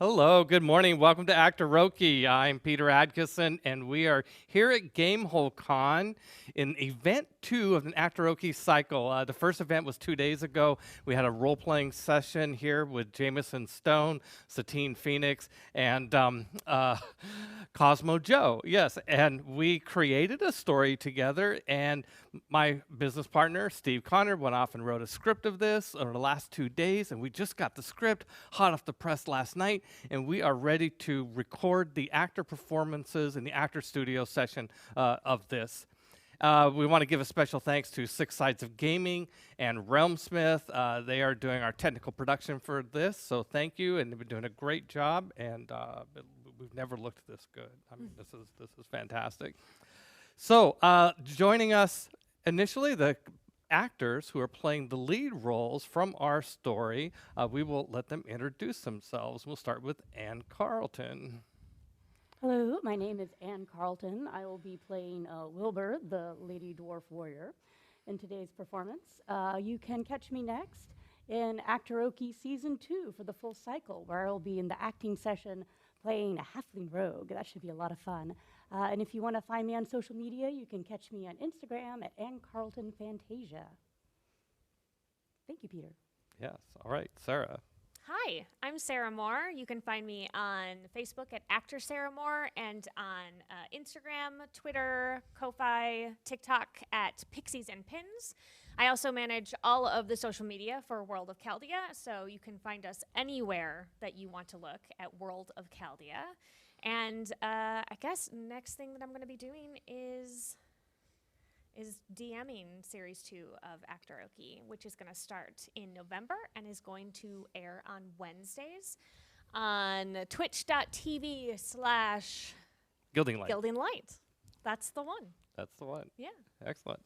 Hello, good morning. Welcome to Actoroki. I'm Peter Adkison, and we are here at Gamehole Con in event 2 of an Actoroki cycle. The first event was 2 days ago. We had a role-playing session here with Jameson Stone, Satine Phoenix, and Cosmo Joe. Yes, and we created a story together, and my business partner, Steve Connor, went off and wrote a script of this over the last 2 days, and we just got the script hot off the press last night. And we are ready to record the actor performances in the actor studio session of this. We want to give a special thanks to Six Sides of Gaming and RealmSmith. They are doing our technical production for this, so thank you, and they've been doing a great job. And we've never looked this good. I mean, this is fantastic. So, joining us initially, the actors who are playing the lead roles from our story. We will let them introduce themselves. We'll start with Anne Carlton. Hello, my name is Anne Carlton. I will be playing Wilbur, the Lady Dwarf Warrior, in today's performance. You can catch me next in Actoroki Season 2 for the full cycle, where I will be in the acting session playing a halfling rogue. That should be a lot of fun. And if you want to find me on social media, you can catch me on Instagram at Anne Carlton Fantasia. Thank you, Peter. Yes, all right, Sarah. Hi, I'm Sarah Moore. You can find me on Facebook at Actor Sarah Moore and on Instagram, Twitter, Ko-Fi, TikTok at Pixies and Pins. I also manage all of the social media for World of Chaldea, so you can find us anywhere that you want to look at World of Chaldea. And I guess next thing that I'm going to be doing is DMing Series 2 of Actoroki, which is going to start in November and is going to air on Wednesdays on Gilding Light. Gilding Light. That's the one. That's the one. Yeah. Excellent.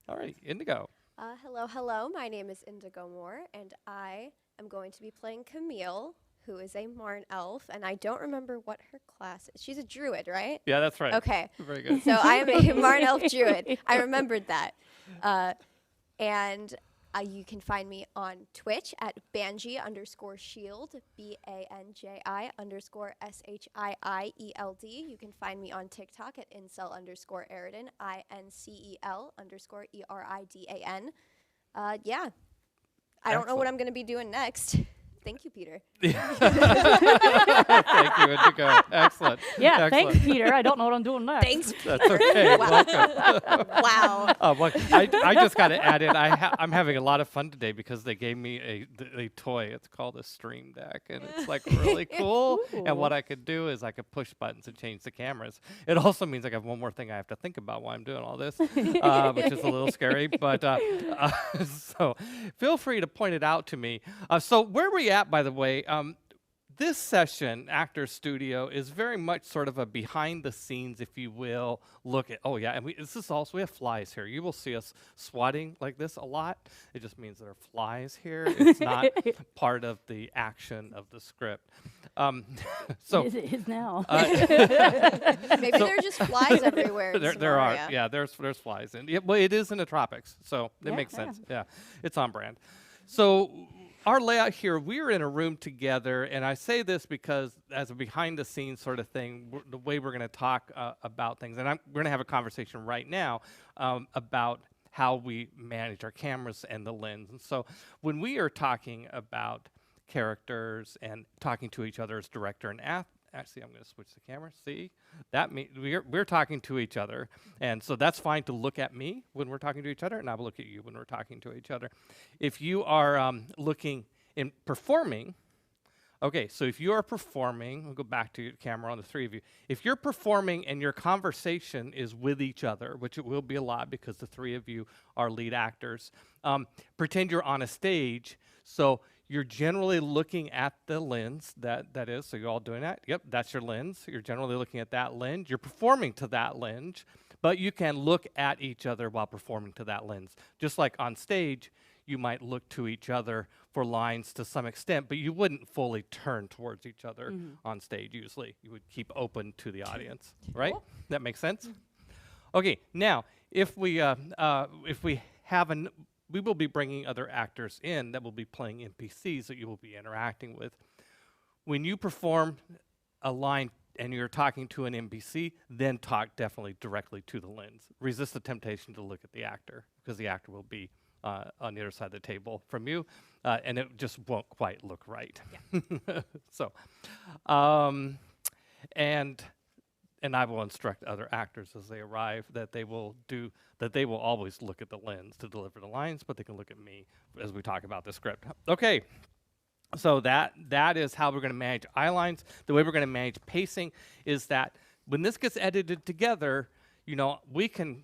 All right, Indigo. Hello. My name is Indigo Moore, and I am going to be playing Camille, who is a Marn elf, and I don't remember what her class is. She's a druid, right? Yeah, that's right. Okay. Very good. So I am a Marn elf druid. I remembered that. And you can find me on Twitch at Banji_Shield, BANJI_SHIIELD. You can find me on TikTok at Incel_Eridan, INCEL_ERIDAN. Yeah. I don't know what I'm going to be doing next. Thank you, Peter. Thank you, Indigo. Excellent. Yeah, Excellent. thanks, Peter. I don't know what I'm doing next. Thanks. That's okay. Welcome. Wow. Well, I just got to add in, I'm having a lot of fun today because they gave me a toy. It's called a Stream Deck, and it's like really cool. And what I could do is I could push buttons and change the cameras. It also means I have one more thing I have to think about while I'm doing all this, which is a little scary. But so feel free to point it out to me. So where are we at, by the way? This session, Actor Studio, is very much sort of a behind the scenes, if you will, look at, we have flies here. You will see us swatting like this a lot. It just means there are flies here. It's not part of the action of the script. So It is now. Maybe there are just flies everywhere. In there are, Samaria. yeah, there's flies. And well, it is in the tropics, so it Yeah, makes yeah. sense. Yeah, it's on brand. So our layout here, we're in a room together, and I say this because as a behind-the-scenes sort of thing, the way we're going to talk about things, and we're going to have a conversation right now about how we manage our cameras and the lens. And so when we are talking about characters and talking to each other as director and actually, I'm going to switch the camera. See, that means we're talking to each other, and so that's fine to look at me when we're talking to each other, and I will look at you when we're talking to each other. If you are looking in performing, okay, so if you are performing, we'll go back to your camera on the three of you. If you're performing and your conversation is with each other, which it will be a lot because the three of you are lead actors, pretend you're on a stage. So you're generally looking at the lens, that is, so you're all doing that. Yep, that's your lens. You're generally looking at that lens. You're performing to that lens, but you can look at each other while performing to that lens. Just like on stage, you might look to each other for lines to some extent, but you wouldn't fully turn towards each other on stage usually. You would keep open to the audience, right? That makes sense? Okay, now, if we have we will be bringing other actors in that will be playing NPCs that you will be interacting with. when you perform a line and you're talking to an NPC, then talk definitely directly to the lens. Resist the temptation to look at the actor, because the actor will be on the other side of the table from you, and it just won't quite look right. Yeah. So, and I will instruct other actors as they arrive that they will always look at the lens to deliver the lines, but they can look at me as we talk about the script. Okay. So that is how we're going to manage eye lines. The way we're going to manage pacing is that when this gets edited together, you know, we can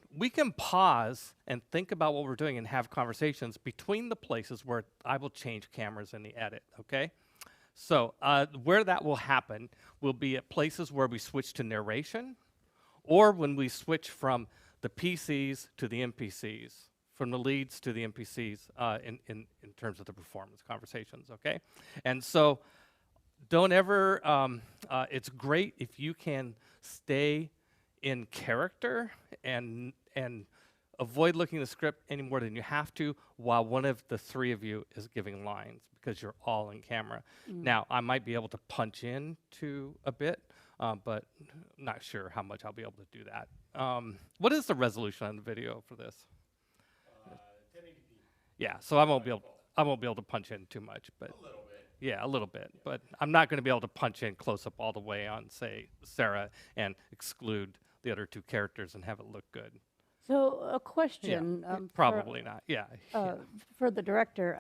pause and think about what we're doing and have conversations between the places where I will change cameras in the edit, okay? So where that will happen will be at places where we switch to narration, or when we switch from the PCs to the NPCs, from the leads to the NPCs in terms of the performance conversations, okay? And so don't ever, it's great if you can stay in character and avoid looking at the script any more than you have to while one of the three of you is giving lines, because you're all in camera. Now, I might be able to punch in to a bit, but not sure how much I'll be able to do that. What is the resolution on the video for this? 1080p. Yeah, so I won't be able to punch in too much, but A little bit. yeah, a little bit. But I'm not going to be able to punch in close up all the way on, say, Sarah and exclude the other two characters and have it look good. So a question. Probably not. Yeah. For the director.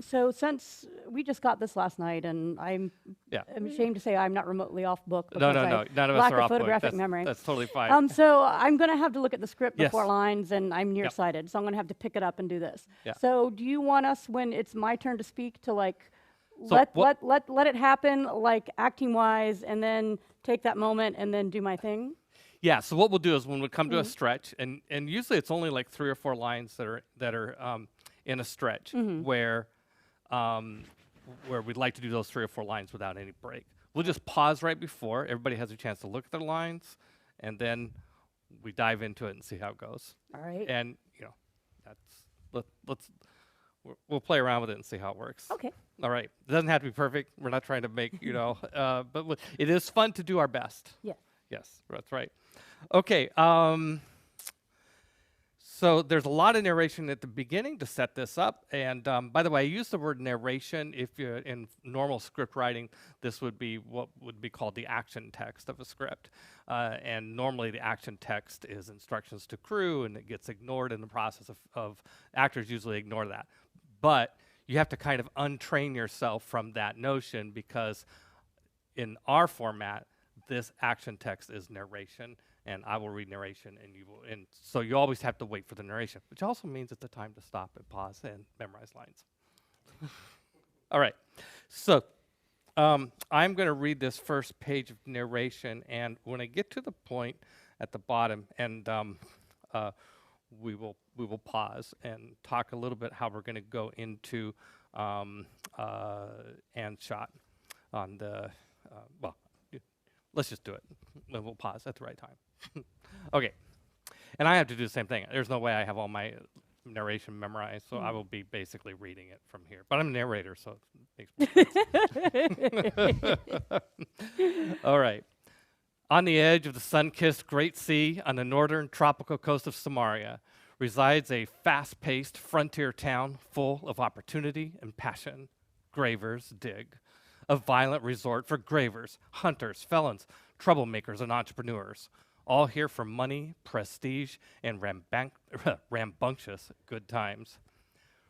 So since we just got this last night, and I'm ashamed to say I'm not remotely off book. No, because none of us lack are of off book. photographic memory. That's totally fine. So I'm going to have to look at the script Yes. before lines, and I'm nearsighted, so I'm going to have to pick it up and do this. Yeah. So do you want us, when it's my turn to speak, to like So let it happen, like acting wise, and then take that moment and then do my thing? Yeah, so what we'll do is when we come to a stretch, and usually it's only like 3 or 4 lines that are in a stretch where we'd like to do those 3 or 4 lines without any break. We'll just pause right before everybody has a chance to look at their lines, and then we dive into it and see how it goes. All right. And you know, we'll play around with it and see how it works. Okay. All right. It doesn't have to be perfect. We're not trying to make but it is fun to do our best. Yes. Yes, that's right. Okay, so there's a lot of narration at the beginning to set this up. And by the way, I use the word narration. If you're in normal script writing, this would be what would be called the action text of a script. And normally the action text is instructions to crew, and it gets ignored in the process of actors usually ignore that. But you have to kind of untrain yourself from that notion, because in our format, this action text is narration, and I will read narration, and you will, and so you always have to wait for the narration, which also means it's a time to stop and pause and memorize lines. All right, so I'm going to read this first page of narration, and when I get to the point at the bottom, and we will pause and talk a little bit how we're going to go into and shot on the well. Let's just do it. And we'll pause at the right time. Okay. And I have to do the same thing. There's no way I have all my narration memorized, so I will be basically reading it from here. But I'm a narrator, so it makes more sense. All right. On the edge of the sun-kissed Great Sea on the northern tropical coast of Samaria resides a fast-paced frontier town full of opportunity and passion. Gravers Dig. A violent resort for gravers, hunters, felons, troublemakers, and entrepreneurs, all here for money, prestige, and rambunctious good times.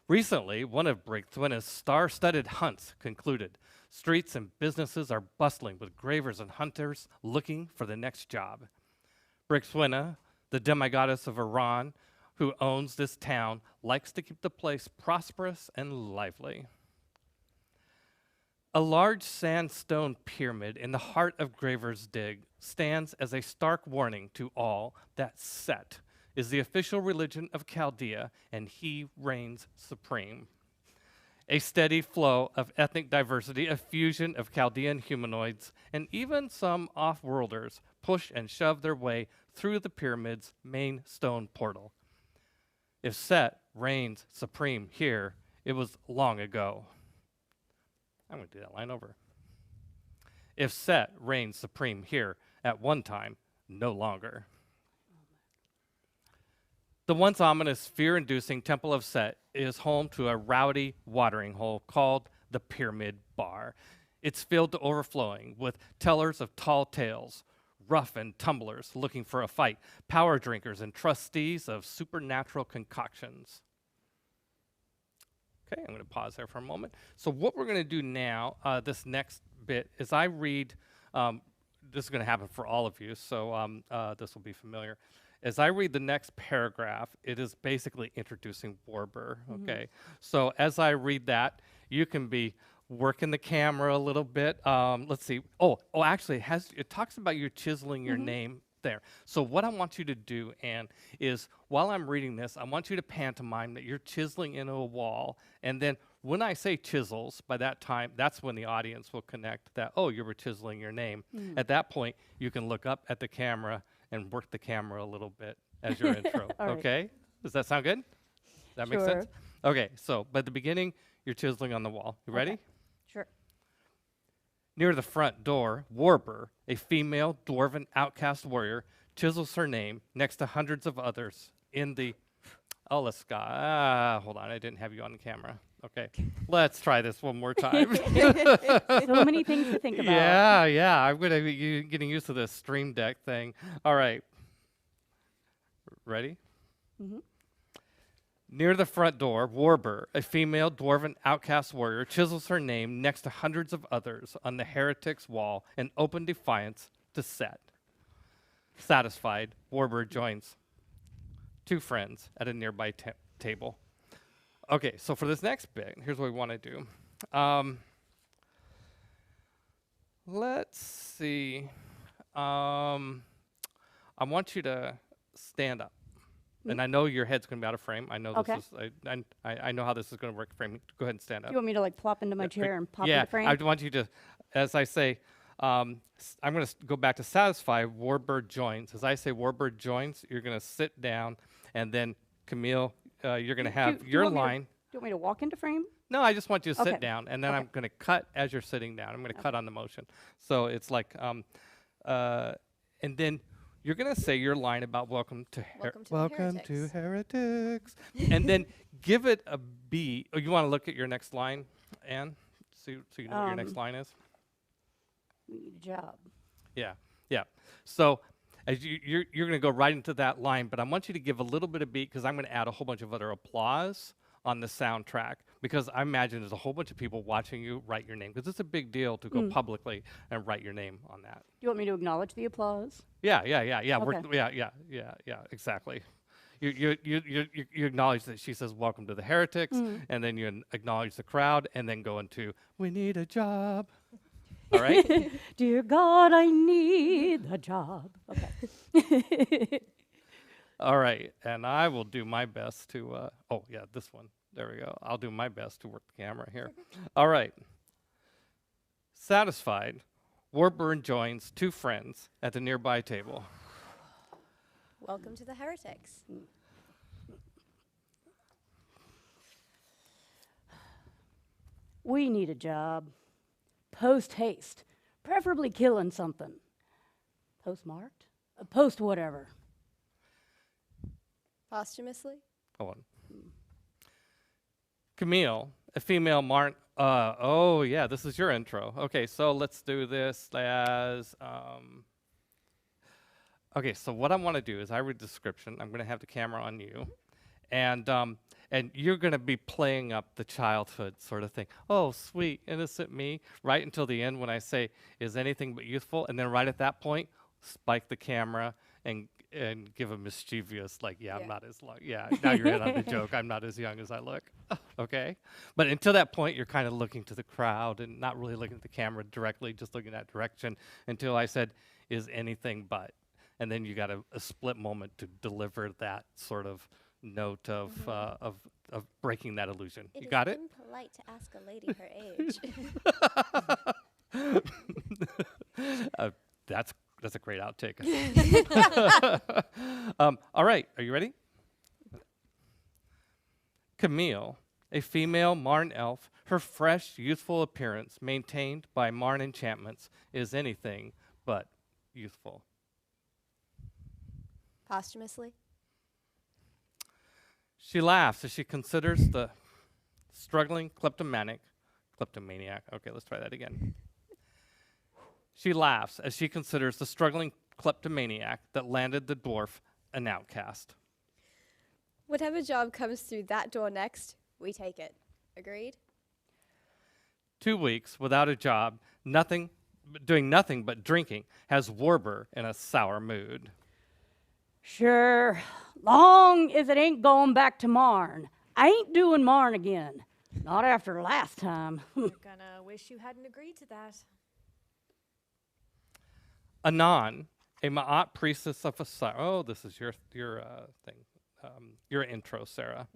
Recently, one of Brigthwinna's star-studded hunts concluded. Streets and businesses are bustling with gravers and hunters looking for the next job. Brigthwinna, the demigoddess of Iran, who owns this town, likes to keep the place prosperous and lively. A large sandstone pyramid in the heart of Graver's Dig stands as a stark warning to all that Set is the official religion of Chaldea, and he reigns supreme. A steady flow of ethnic diversity, a fusion of Chaldean humanoids, and even some off-worlders push and shove their way through the pyramid's main stone portal. If Set reigns supreme here, it was long ago. I'm going to do that line over. if Set reigns supreme here at one time, no longer. The once ominous, fear-inducing Temple of Set is home to a rowdy watering hole called the Pyramid Bar. It's filled to overflowing with tellers of tall tales, rough and tumblers looking for a fight, power drinkers and trustees of supernatural concoctions. Okay, I'm going to pause there for a moment. So what we're going to do now, this next bit, is I read, this is going to happen for all of you, so this will be familiar. As I read the next paragraph, it is basically introducing Warber, okay? So as I read that, you can be working the camera a little bit. Let's see. Actually, it talks about you chiseling your name there. So what I want you to do, Anne, is while I'm reading this, I want you to pantomime that you're chiseling into a wall, and then when I say chisels, by that time, that's when the audience will connect that, oh, you were chiseling your name. At that point, you can look up at the camera and work the camera a little bit as your intro. Okay? Does that sound good? Does that make sense? Okay, so by the beginning, you're chiseling on the wall. You ready? Sure. Near the front door, Warber, a female dwarven outcast warrior, chisels her name next to hundreds of others in the... Oh, let's go. Hold on, I didn't have you on the camera. Okay, let's try this one more time. So many things to think about. Yeah, I'm gonna be getting used to this Stream Deck thing. All right, ready? Near the front door, Warber, a female dwarven outcast warrior, chisels her name next to hundreds of others on the heretic's wall in open defiance to Set. Satisfied, Warber joins two friends at a nearby table. Okay, so for this next bit, here's what we want to do. Let's see. I want you to stand up. And I know your head's going to be out of frame. I know Okay. this is. I know how this is going to work. Frame. Go ahead and stand up. You want me to like plop into my chair and pop into frame? I want you to, as I say, I'm going to go back to satisfy. Warbird joins. As I say, Warbird joins. You're going to sit down, and then Camille, you're going to have your line. Do you want me to walk into frame? No, I just want you to Okay. sit down, and then I'm going to cut as you're sitting down. I'm going to cut on the motion. So it's like, and then you're going to say your line about welcome to heretics, and then give it a beat. Oh, you want to look at your next line, Anne, so you know what your next line is. We need a job. Yeah. So as you're going to go right into that line, but I want you to give a little bit of beat because I'm going to add a whole bunch of other applause on the soundtrack, because I imagine there's a whole bunch of people watching you write your name, because it's a big deal to go publicly and write your name on that. Do you want me to acknowledge the applause? Yeah. Okay. Exactly. You acknowledge that she says welcome to the heretics, and then you acknowledge the crowd, and then go into we need a job. All right. Dear God, I need a job. Okay. All right, and I will do my best to, this one. There we go. I'll do my best to work the camera here. All right. Satisfied, Warburn joins two friends at the nearby table. Welcome to the heretics. We need a job. Post haste. Preferably killing something. Postmarked? Post whatever. Posthumously? Hold on. Camille, a female this is your intro. Okay, so let's do this as, okay, so what I want to do is I read the description. I'm going to have the camera on you. And you're going to be playing up the childhood sort of thing. Oh, sweet, innocent me, right until the end when I say, is anything but youthful? And then right at that point, spike the camera and give a mischievous, like, I'm not as long. Yeah, now you're in on the joke. I'm not as young as I look. Okay? But until that point, you're kind of looking to the crowd and not really looking at the camera directly, just looking that direction until I said, is anything but. And then you got a split moment to deliver that sort of note of breaking that illusion. You got it? It is impolite to ask a lady her age. That's a great outtake. All right, are you ready? Camille, a female Marn elf, her fresh, youthful appearance, maintained by Marn enchantments, is anything but youthful. Posthumously? She laughs as she considers the struggling kleptomaniac. Okay, let's try that again. She laughs as she considers the struggling kleptomaniac that landed the dwarf an outcast. Whatever job comes through that door next, we take it. Agreed? 2 weeks without a job, doing nothing but drinking, has Warber in a sour mood. Sure, long as it ain't going back to Marn. I ain't doing Marn again. Not after last time. You're gonna wish you hadn't agreed to that. Anon, a Ma'at priestess of Osiris. Oh, this is your thing, your intro, Sarah.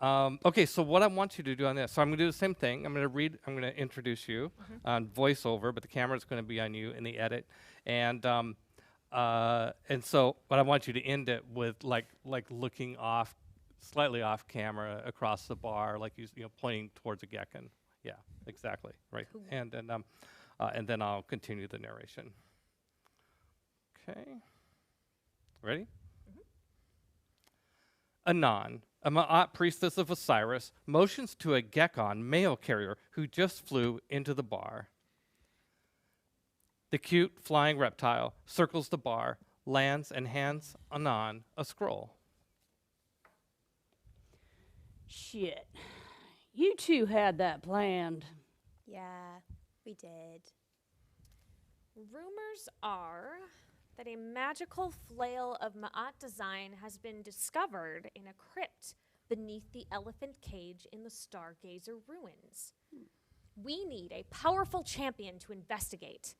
Okay, so what I want you to do on this, so I'm going to do the same thing. I'm going to introduce you on voiceover, but the camera's going to be on you in the edit. And so, but I want you to end it with like looking off, slightly off camera across the bar, like you know, pointing towards a gecko. Yeah, exactly, right. Cool. And then I'll continue the narration. Okay. Ready? Anon, a Ma'at priestess of Osiris, motions to a Gekon mail carrier who just flew into the bar. The cute flying reptile circles the bar, lands, and hands Anon a scroll. Shit. You two had that planned. Yeah, we did. Rumors are that a magical flail of Ma'at design has been discovered in a crypt beneath the elephant cage in the Stargazer ruins. We need a powerful champion to investigate.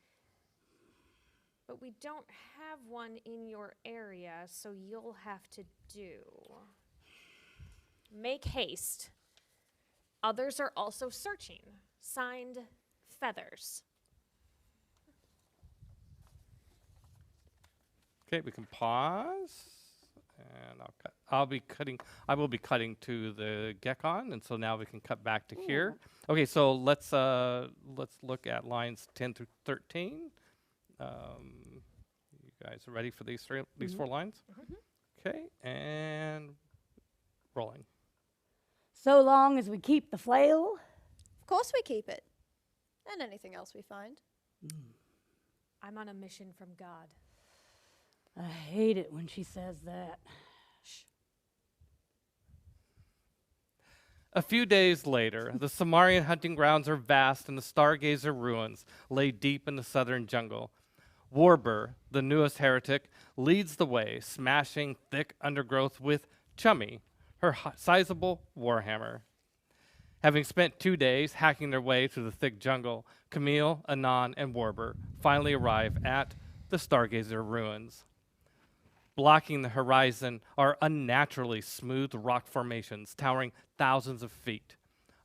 But we don't have one in your area, so you'll have to do. Make haste. Others are also searching. Signed, Feathers. Okay, we can pause, and I will be cutting to the Gekon, and so now we can cut back to here. Okay, so let's look at lines 10 through 13. You guys are ready for these 4 lines? Okay, and rolling. So long as we keep the flail. Of course we keep it. And anything else we find. I'm on a mission from God. I hate it when she says that. A few days later, the Samarian hunting grounds are vast and the Stargazer ruins lay deep in the southern jungle. Warber, the newest heretic, leads the way, smashing thick undergrowth with Chummy, her sizable warhammer. Having spent 2 days hacking their way through the thick jungle, Camille, Anon, and Warber finally arrive at the Stargazer ruins. Blocking the horizon are unnaturally smooth rock formations towering thousands of feet.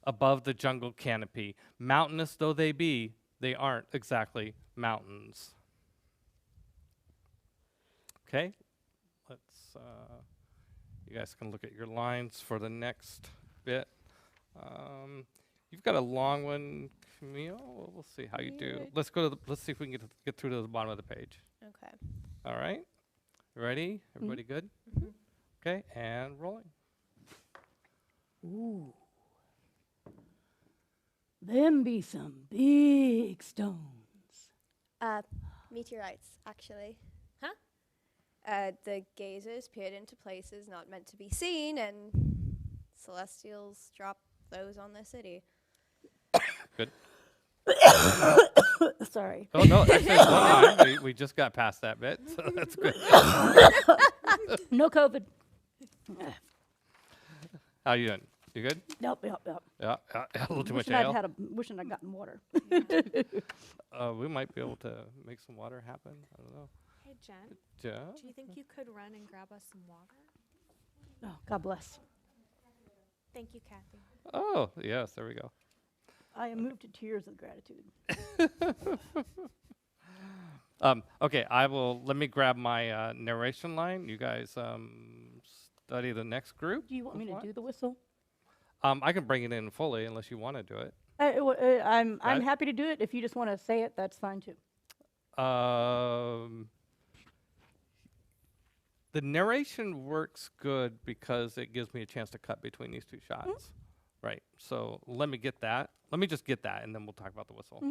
Above the jungle canopy, mountainous though they be, they aren't exactly mountains. Okay, you guys can look at your lines for the next bit. You've got a long one, Camille. We'll see how you do. Let's see if we can get through to the bottom of the page. Okay. All right. Ready? Everybody good? Okay, and rolling. Ooh. Them be some big stones. Meteorites, actually. Huh? The gazers peered into places not meant to be seen, and Celestials dropped those on their city. Good. Sorry. Oh, no, actually, it's one line. We just got past that bit, so that's good. No COVID. How you doing? You good? Yep. Yeah, a little too much Wishing ale. wishing I'd gotten water. We might be able to make some water happen. I don't know. Hey, Jen, Yeah. do you think you could run and grab us some water? Oh, God bless. Thank you, Kathy. Oh, yes, there we go. I am moved to tears of gratitude. Okay, let me grab my narration line. You guys study the next group. Do you want me to What? do the whistle? I can bring it in fully unless you want to do it. I'm Got it? happy to do it. If you just want to say it, that's fine too. The narration works good because it gives me a chance to cut between these two shots. Right. So let me get that. Let me just get that, and then we'll talk about the whistle.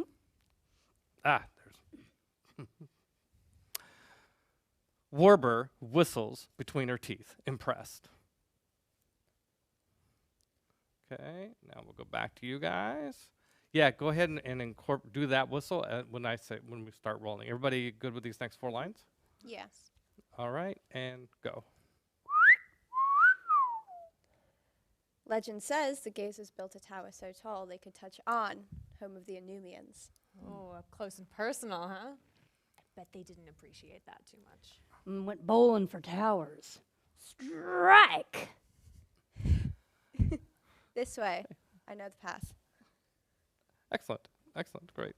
There's. Warber whistles between her teeth, impressed. Okay, now we'll go back to you guys. Yeah, go ahead and do that whistle when we start rolling. Everybody good with these next 4 lines? Yes. All right, and go. Legend says the Gazers built a tower so tall they could touch on, home of the Anumians. Oh, up close and personal, huh? I bet they didn't appreciate that too much. Went bowling for towers. Strike! This way. I know the path. Excellent, excellent, great.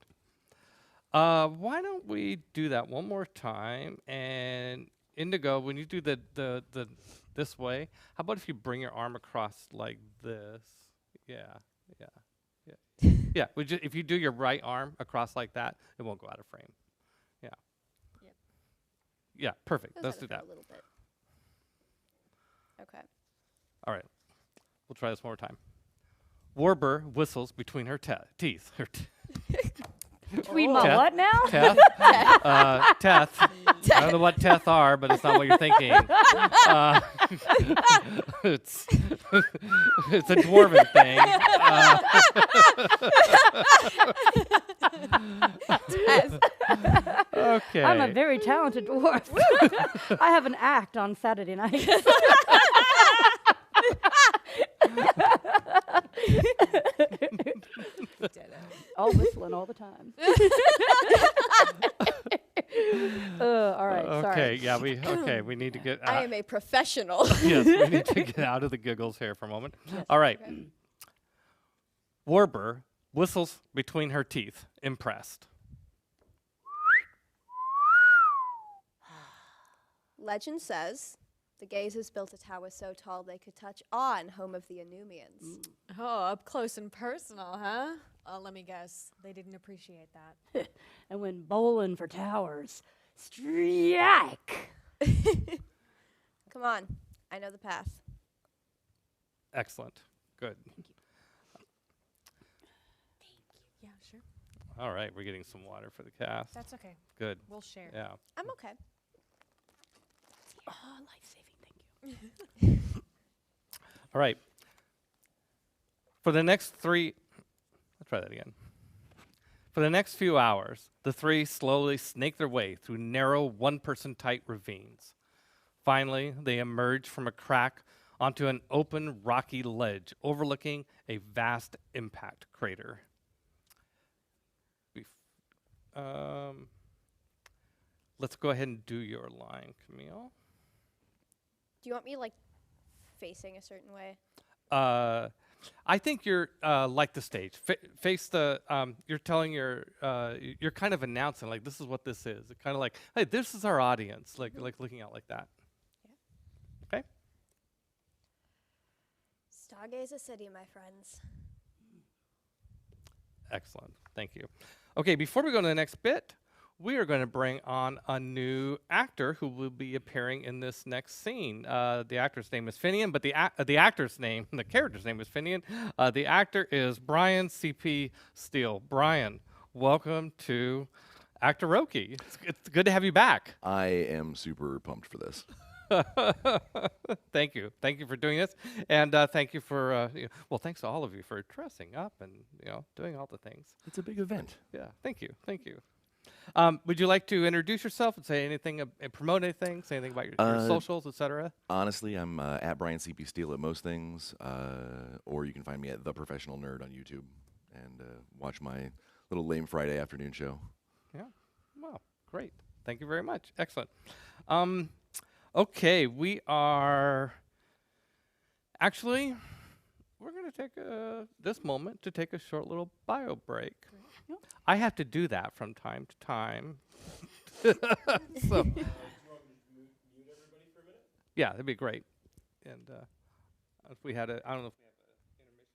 Why don't we do that one more time? And Indigo, when you do the this way, how about if you bring your arm across like this? Yeah. If you do your right arm across like that, it won't go out of frame. Yeah. Yep. Yeah, perfect. Goes Let's out do of frame that. A little bit. Okay. All right. We'll try this one more time. Warber whistles between her teeth. Her Between my Teth. what now? Teth. Teth. I don't know what Teth are, but it's not what you're thinking. It's it's a dwarven thing. Okay. I'm a very talented dwarf. I have an act on Saturday nights. All whistling all the time. All right, Okay. sorry. Yeah. We need to get. I am a professional. Yes, we need to get out of the giggles here for a moment. All right. Okay. Warber whistles between her teeth, impressed. Legend says the Gazers built a tower so tall they could touch on, home of the Anumians. Oh, up close and personal, huh? Let me guess. They didn't appreciate that. And went bowling for towers. Strike! Come on. I know the path. Excellent. Good. Yeah, sure. All right, we're getting some water for the cast. That's okay. Good. We'll share. Yeah. I'm okay. Oh, life-saving, thank you. All right. For the next 3, let's try that again. For the next few hours, the 3 slowly snake their way through narrow, one-person tight ravines. Finally, they emerge from a crack onto an open, rocky ledge overlooking a vast impact crater. Let's go ahead and do your line, Camille. Do you want me, like, facing a certain way? I think you're like the stage. Face the. You're telling you're kind of announcing like this is what this is. Kind of like, hey, this is our audience. Like looking out like that. Okay. Stargazer City, my friends. Excellent. Thank you. Okay. Before we go to the next bit, we are going to bring on a new actor who will be appearing in this next scene. The actor's name is Finian, but the actor's name, the character's name is Finian. The actor is Brian C.P. Steele. Brian, welcome to Actoroki. It's good to have you back. I am super pumped for this. Thank you. Thank you for doing this. And thank you for, well, thanks to all of you for dressing up and, doing all the things. It's a big event. Yeah, thank you. Thank you. Would you like to introduce yourself and say anything, promote anything, say anything about your socials, etc.? Honestly, I'm at Brian CP Steele at most things, or you can find me at The Professional Nerd on YouTube and watch my little lame Friday afternoon show. Yeah. Wow. Great. Thank you very much. Excellent. Okay, we are actually we're going to take this moment to take a short little bio break. Yep. I have to do that from time to time. So, Do you want me to mute everybody for a minute? yeah, that'd be great. And if we had I don't know if we have an intermission.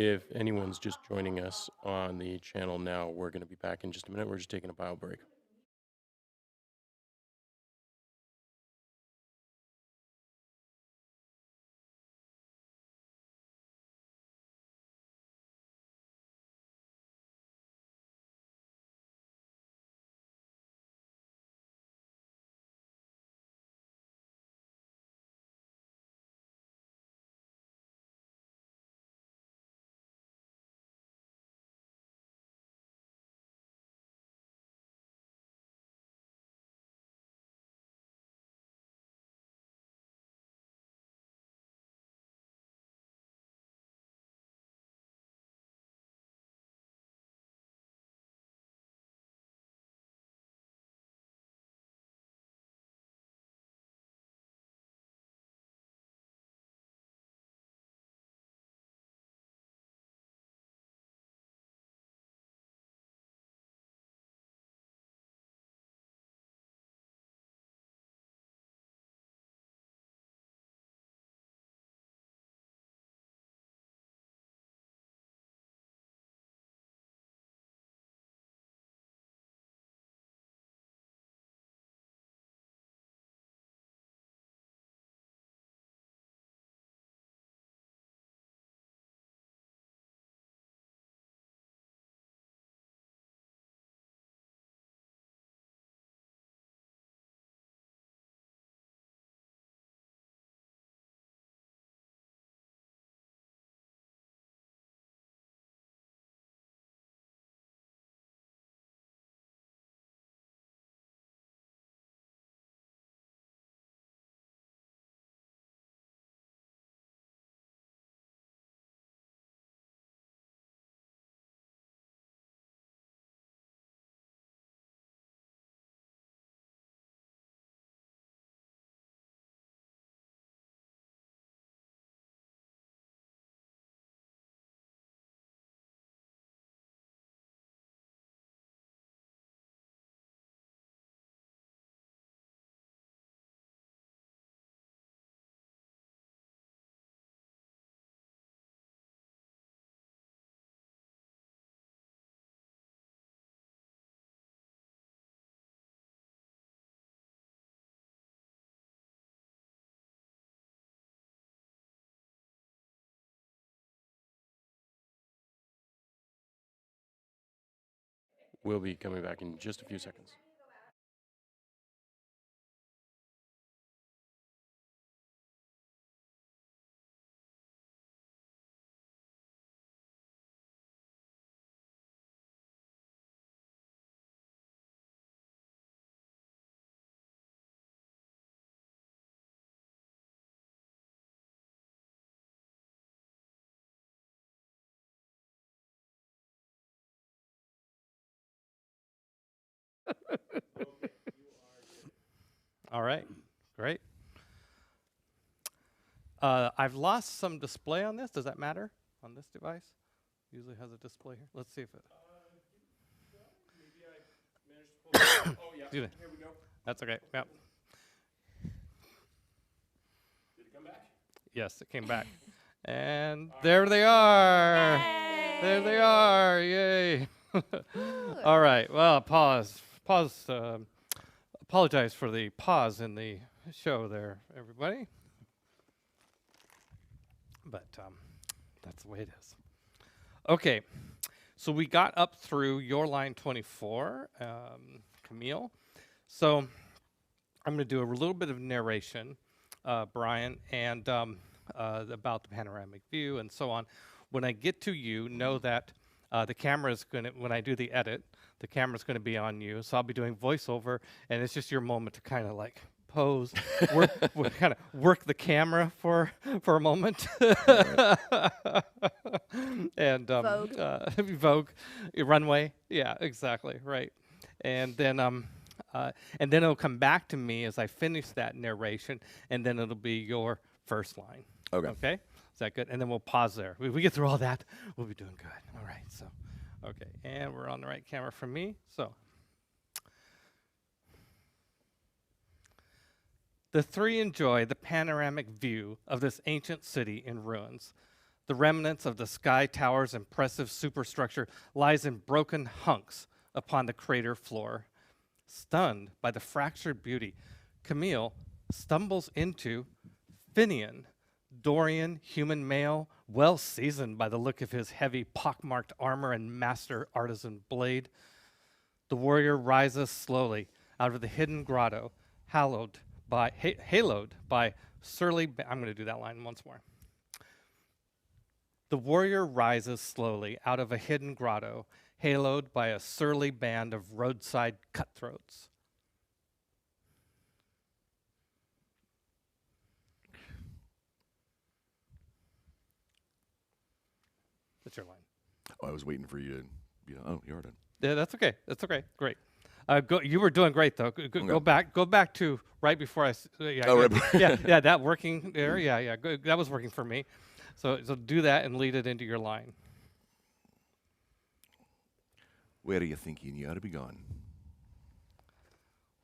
If anyone's just joining us on the channel now, we're going to be back in just a minute. We're just taking a bio break. We'll be coming back in just a few seconds. All right, great. I've lost some display on this. Does that matter on this device? Usually has a display here. Let's see if it. Maybe I managed to pull it. Oh, yeah. Do that. Here we go. That's okay. Yep. Did it come back? Yes, it came back. And there they are. There they are. Yay. All right. Well, pause. Apologize for the pause in the show there, everybody. But that's the way it is. Okay. So we got up through your line 24, Camille. So I'm going to do a little bit of narration, Brian, and about the panoramic view and so on. When I get to you, know that the camera is going to, when I do the edit, the camera's going to be on you. So I'll be doing voiceover, and it's just your moment to kind of like pose, kind of work the camera for a moment. And Vogue. Vogue, runway. Yeah, exactly, right. And then it'll come back to me as I finish that narration, and then it'll be your first line. Okay. Okay? Is that good? And then we'll pause there. If we get through all that, we'll be doing good. All right, so, okay. And we're on the right camera for me. So, the three enjoy the panoramic view of this ancient city in ruins. The remnants of the Sky Tower's impressive superstructure lies in broken hunks upon the crater floor. Stunned by the fractured beauty, Camille stumbles into Finian, Dorian human male, well seasoned by the look of his heavy, pockmarked armor and master artisan blade. The warrior rises slowly out of the hidden grotto, haloed by surly. I'm going to do that line once more. The warrior rises slowly out of a hidden grotto, haloed by a surly band of roadside cutthroats. That's your line. Oh, I was waiting for you to, oh, you are done. Yeah, that's okay. That's okay. Great. You were doing great though. Go back to right before I. Yeah, Oh, right before- yeah, that working there. Yeah. Good. That was working for me. So do that and lead it into your line. Where are you thinking you ought to be gone?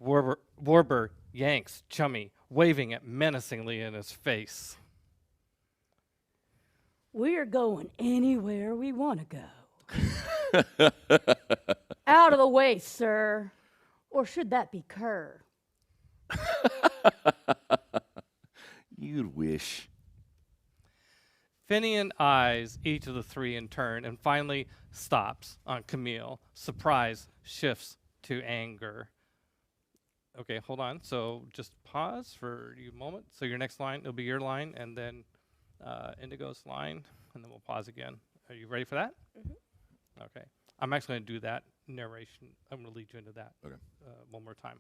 Warber yanks Chummy, waving it menacingly in his face. We're going anywhere we want to go. Out of the way, sir. Or should that be Kerr? You'd wish. Finian eyes each of the three in turn and finally stops on Camille. Surprise shifts to anger. Okay, hold on. So just pause for a moment. So your next line, it'll be your line, and then Indigo's line, and then we'll pause again. Are you ready for that? Mm-hmm. Okay. I'm actually going to do that narration. I'm going to lead you into that one more time.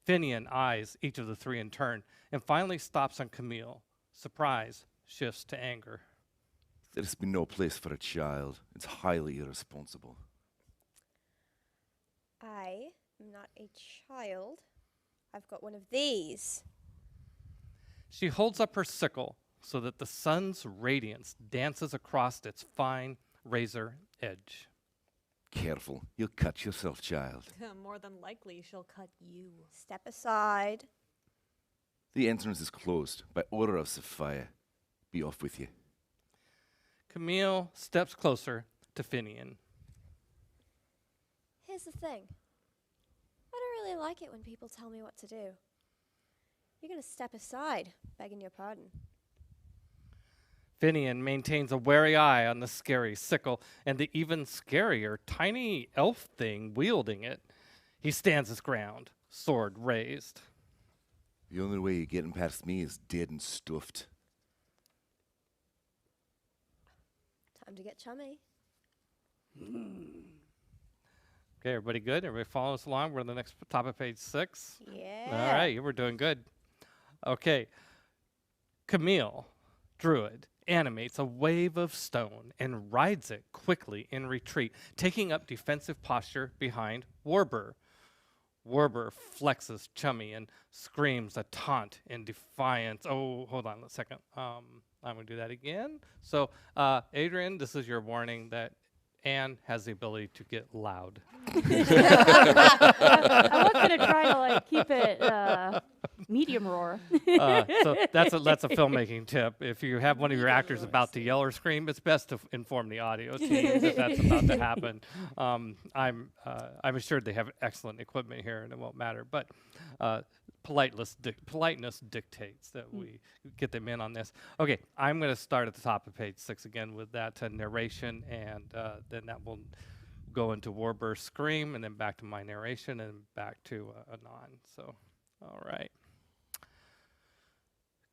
Finian eyes each of the three in turn and finally stops on Camille. Surprise shifts to anger. There's been no place for a child. It's highly irresponsible. I am not a child. I've got one of these. She holds up her sickle so that the sun's radiance dances across its fine razor edge. Careful, you'll cut yourself, child. More than likely, she'll cut you. Step aside. The entrance is closed by order of Sophia. Be off with you. Camille steps closer to Finian. Here's the thing. I don't really like it when people tell me what to do. You're going to step aside, begging your pardon. Finian maintains a wary eye on the scary sickle and the even scarier tiny elf thing wielding it. He stands his ground, sword raised. The only way you're getting past me is dead and stuffed. Time to get chummy. Okay, everybody good? Everybody follow us along? We're on the next top of page 6. Yeah. All right, we're doing good. Okay. Camille, druid, animates a wave of stone and rides it quickly in retreat, taking up defensive posture behind Warber. Warber flexes Chummy and screams a taunt in defiance. Oh, hold on a second. I'm going to do that again. So, Adrian, this is your warning that Anne has the ability to get loud. I was going to try to keep it medium roar. So that's a filmmaking tip. If you have one of your actors about to yell or scream, it's best to inform the audio team that that's about to happen. I'm assured they have excellent equipment here, and it won't matter. But politeness dictates that we get them in on this. Okay, I'm going to start at the top of page 6 again with that narration, and then that will go into Warbur's scream, and then back to my narration, and back to Anon. So, all right.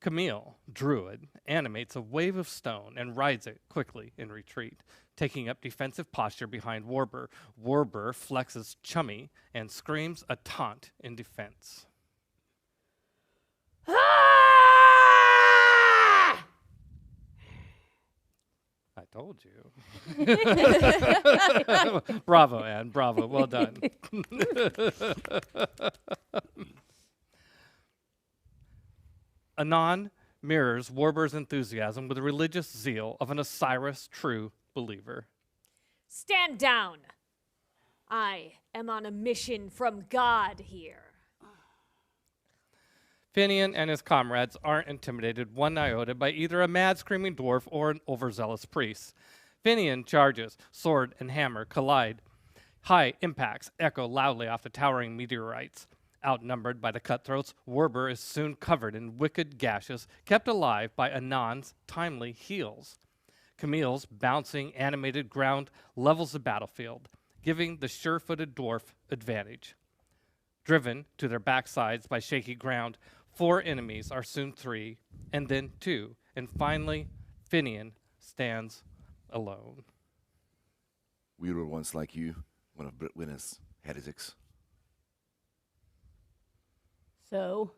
Camille, druid, animates a wave of stone and rides it quickly in retreat, taking up defensive posture behind Warber. Warber flexes Chummy and screams a taunt in defense. I told you. Bravo, Anne. Bravo. Well done. Anon mirrors Warbur's enthusiasm with the religious zeal of an Osiris true believer. Stand down. I am on a mission from God here. Finian and his comrades aren't intimidated one iota by either a mad screaming dwarf or an overzealous priest. Finian charges, sword and hammer collide. High impacts echo loudly off the towering meteorites. Outnumbered by the cutthroats, Werber is soon covered in wicked gashes, kept alive by Anon's timely heals. Camille's bouncing, animated ground levels the battlefield, giving the sure-footed dwarf advantage. Driven to their backsides by shaky ground, 4 enemies are soon 3, and then 2, and finally, Finian stands alone. We were once like you, one of Britwin's heretics. So,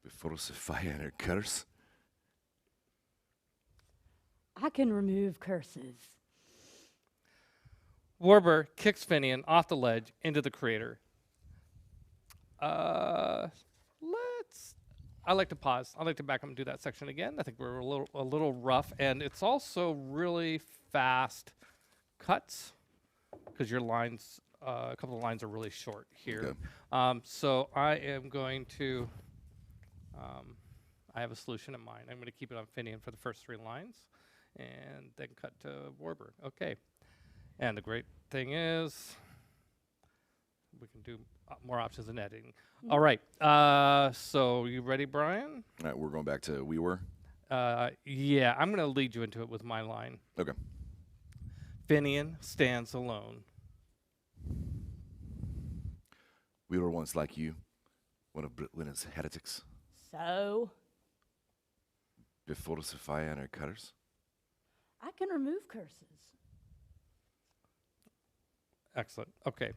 Before Sophia and her curse. I can remove curses. Werber kicks Finian off the ledge into the crater. I like to pause. I like to back up and do that section again. I think we're a little rough, and it's also really fast cuts because your lines, a couple of lines are really short here. Okay. So I am going to. I have a solution in mind. I'm going to keep it on Finian for the first 3 lines, and then cut to Werber. Okay. And the great thing is, we can do more options in editing. All right. So you ready, Brian? All right, we're going back to we were. Yeah, I'm going to lead you into it with my line. Okay. Finian stands alone. We were once like you, one of Britwin's heretics. So, Before Sophia and her cutters. I can remove curses. Excellent. Okay.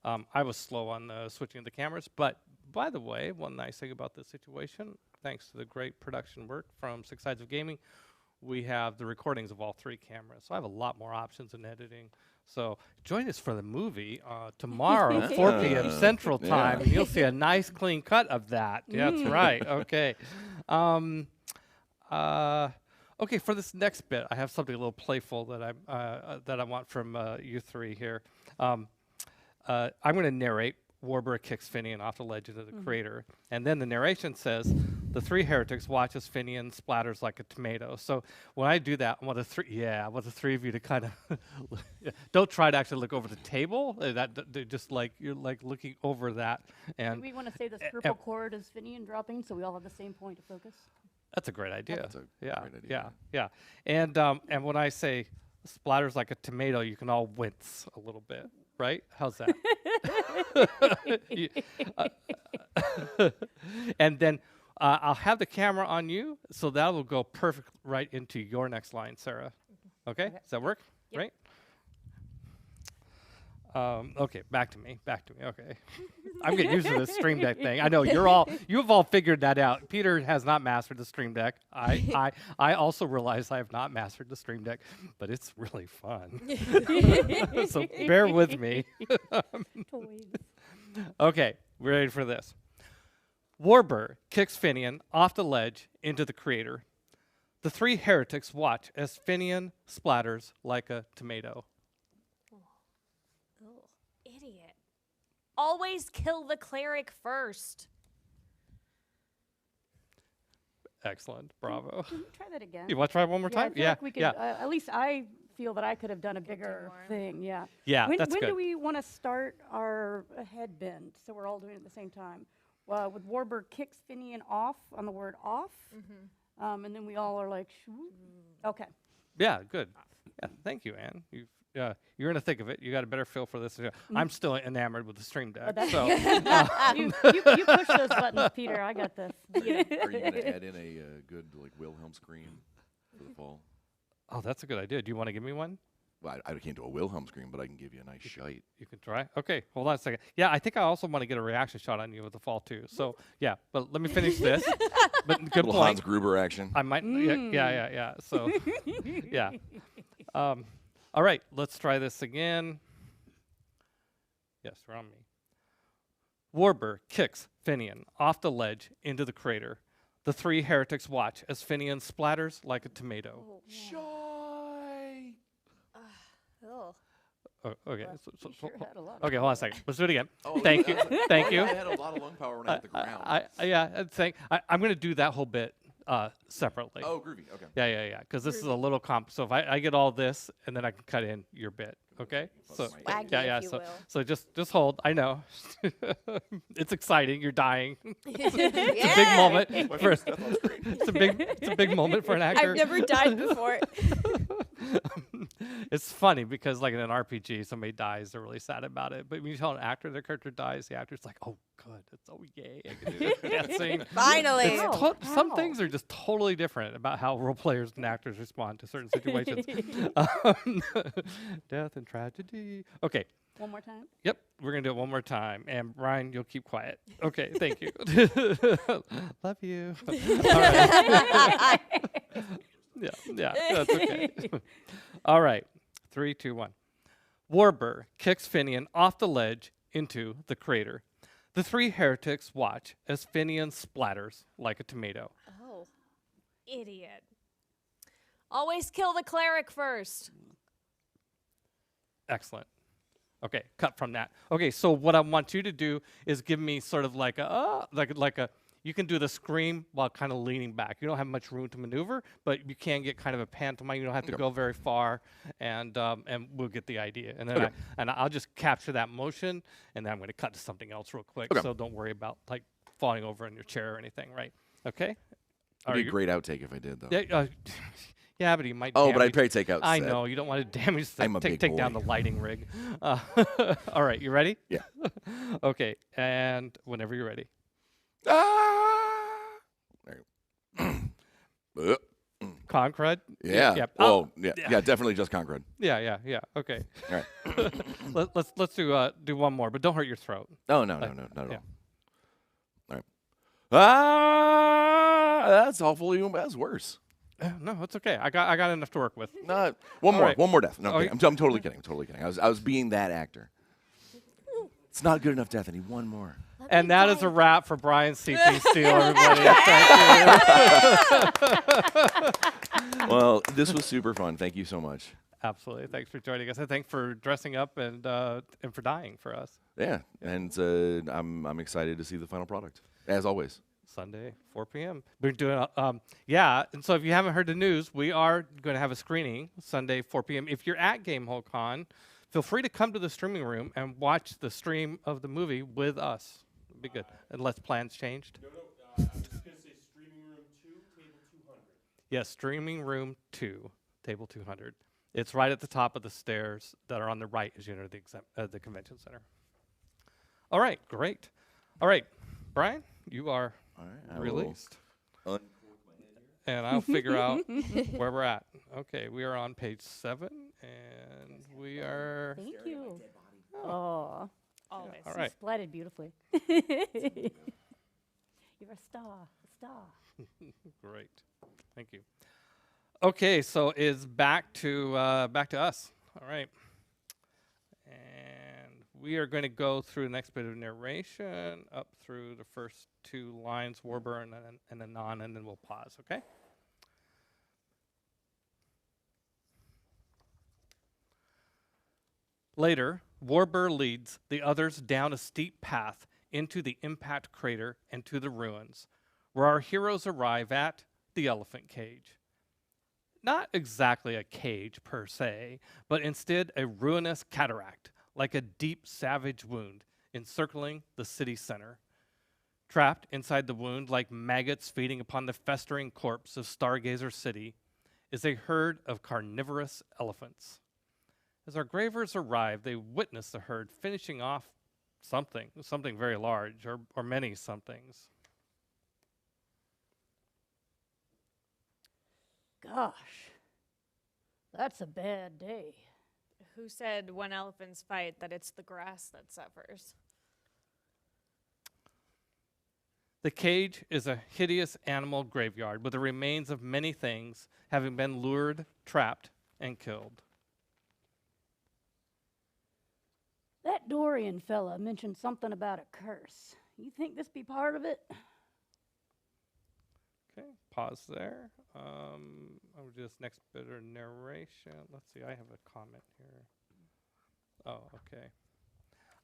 I was slow on switching the cameras, but by the way, one nice thing about this situation, thanks to the great production work from Six Sides of Gaming, we have the recordings of all 3 cameras. So I have a lot more options in editing. So join us for the movie tomorrow, 4 p.m. Central Time, and you'll see a nice clean cut of that. Yeah, that's right. Okay. Okay, for this next bit, I have something a little playful that I want from you 3 here. I'm going to narrate. Werber kicks Finian off the ledge into the crater, and then the narration says, "The 3 heretics watch as Finian splatters like a tomato." So when I do that, I want the 3 of you to kind of don't try to actually look over the table. Just like you're like looking over that. And Do we want to say this purple chord is Finian dropping, so we all have the same point of focus? that's a great idea. That's a great idea. Yeah. And when I say splatters like a tomato, you can all wince a little bit, right? How's that? And then I'll have the camera on you, so that will go perfect right into your next line, Sarah. Okay? Does that work? Yep. Right? Okay, back to me. Okay. I'm getting used to this Stream Deck thing. I know you've all figured that out. Peter has not mastered the Stream Deck. I also realize I have not mastered the Stream Deck, but it's really fun. So bear with me. Toys. Okay, we're ready for this. Werber kicks Finian off the ledge into the crater. The 3 heretics watch as Finian splatters like a tomato. Idiot. Always kill the cleric first. Excellent. Bravo. Can you try that again? You want to try it one more Yeah, I time? feel like we could, yeah. at least I feel that I could have done a bigger more. thing. Yeah. Yeah, When that's do good. we want to start our head bend so we're all doing it at the same time? With Werber kicks Finian off on the word off, and then we all are like, shoo. Okay. Yeah, good. Yeah, thank you, Anne. You're going to think of it. You got a better feel for this. I'm still enamored with the Stream Deck. So you push those buttons, Peter. I got this. Are you going to add in a good like Wilhelm scream for the fall? oh, that's a good idea. Do you want to give me one? Well, I can't do a Wilhelm scream, but I can give you a nice shite. You can try. Okay, hold on a second. Yeah, I think I also want to get a reaction shot on you with the fall too. So yeah, but let me finish this. But good Little Hans point. Gruber action. I might. Yeah. So yeah. All right, let's try this again. Yes, we're on me. Werber kicks Finian off the ledge into the crater. The 3 heretics watch as Finian splatters like a tomato. Oh, Shy. ugh. Okay. You sure had a lot of Okay, hold on a second. Let's do it again. Oh, Thank you. Thank you. I had a lot of lung power when I hit the ground. I'm going to do that whole bit separately. Oh, groovy. Okay. Yeah. Because this is a little comp. So if I get all this, and then I can cut in your bit. Okay. So Swaggy, yeah. if you will. So just hold. I know. It's exciting. You're dying. It's It's a big moment for. It's a big moment for an actor. I've never died before. It's funny because, like in an RPG, somebody dies, they're really sad about it. But when you tell an actor their character dies, the actor's like, "Oh, good, it's yay, I can do this death scene." Finally. It's Wow. some things are just totally different about how role players and actors respond to certain situations. Death and tragedy. Okay. One more time. Yep, we're gonna do it one more time, and Ryan, you'll keep quiet. Okay, thank you. Love you. All right. Yeah, that's okay. All right, 3, 2, 1. Warbur kicks Finian off the ledge into the crater. The three heretics watch as Finian splatters like a tomato. Oh. Idiot. Always kill the cleric first. Excellent. Okay, cut from that. Okay, so what I want you to do is give me sort of like a you can do the scream while kind of leaning back. You don't have much room to maneuver, but you can get kind of a pantomime. You don't have to go very far, and we'll get the idea. And then I'll just capture that motion, and then I'm going to cut to something else real quick. Okay. So don't worry about like falling over in your chair or anything, right? Okay. It'd be a great outtake if I did, though. Yeah, yeah, but he might. Oh, but damage- I'd probably take out. I set. know you don't want to damage. I'm a take big down boy. the lighting rig. All right, you ready? Yeah. Okay, and whenever you're ready. There you go. Concrete. Yeah. Yep. Oh, Oh, yeah, definitely just Concrete. Yeah. Okay. All right. Let's do one more, but don't hurt your throat. Oh, no, not at all. yeah. All right. That's awful. That's worse. No, it's okay. I got enough to work with. No, one more. right. One more death. No, Oh, okay. you- I'm totally kidding. I'm totally kidding. I was being that actor. It's not good enough death. I need one more. And that is a wrap for Brian CP Steele, everybody. Thank you. Well, this was super fun. Thank you so much. Absolutely. Thanks for joining us, and thanks for dressing up and for dying for us. Yeah, and I'm excited to see the final product, as always. Sunday, 4 p.m. We're doing, and so if you haven't heard the news, we are going to have a screening Sunday, 4 p.m. If you're at Gamehole Con, feel free to come to the streaming room and watch the stream of the movie with us. It'd be good, unless plans changed. No, I was just going to say streaming room 2, table 200. Yes, streaming room 2, table 200. It's right at the top of the stairs that are on the right as you enter the convention center. All right, great. All right, Brian, you are All right, I released. will And I'll figure out where we're at. Okay, we are on page 7, and we are. Thank you. Oh, Always. All right. splatted beautifully. You're a star. Great. Thank you. Okay, so it's back to us. All right. And we are going to go through the next bit of narration up through the first 2 lines, Warburn and Anon, and then we'll pause, okay? Later, Warbur leads the others down a steep path into the impact crater and to the ruins, where our heroes arrive at the elephant cage. Not exactly a cage per se, but instead a ruinous cataract, like a deep savage wound encircling the city center. Trapped inside the wound like maggots feeding upon the festering corpse of Stargazer City is a herd of carnivorous elephants. As our gravers arrive, they witness the herd finishing off something very large, or many somethings. Gosh, that's a bad day. Who said when elephants fight that it's the grass that suffers? The cage is a hideous animal graveyard with the remains of many things having been lured, trapped, and killed. That Dorian fella mentioned something about a curse. You think this be part of it? Okay, pause there. I'll do this next bit of narration. Let's see, I have a comment here. Oh, okay.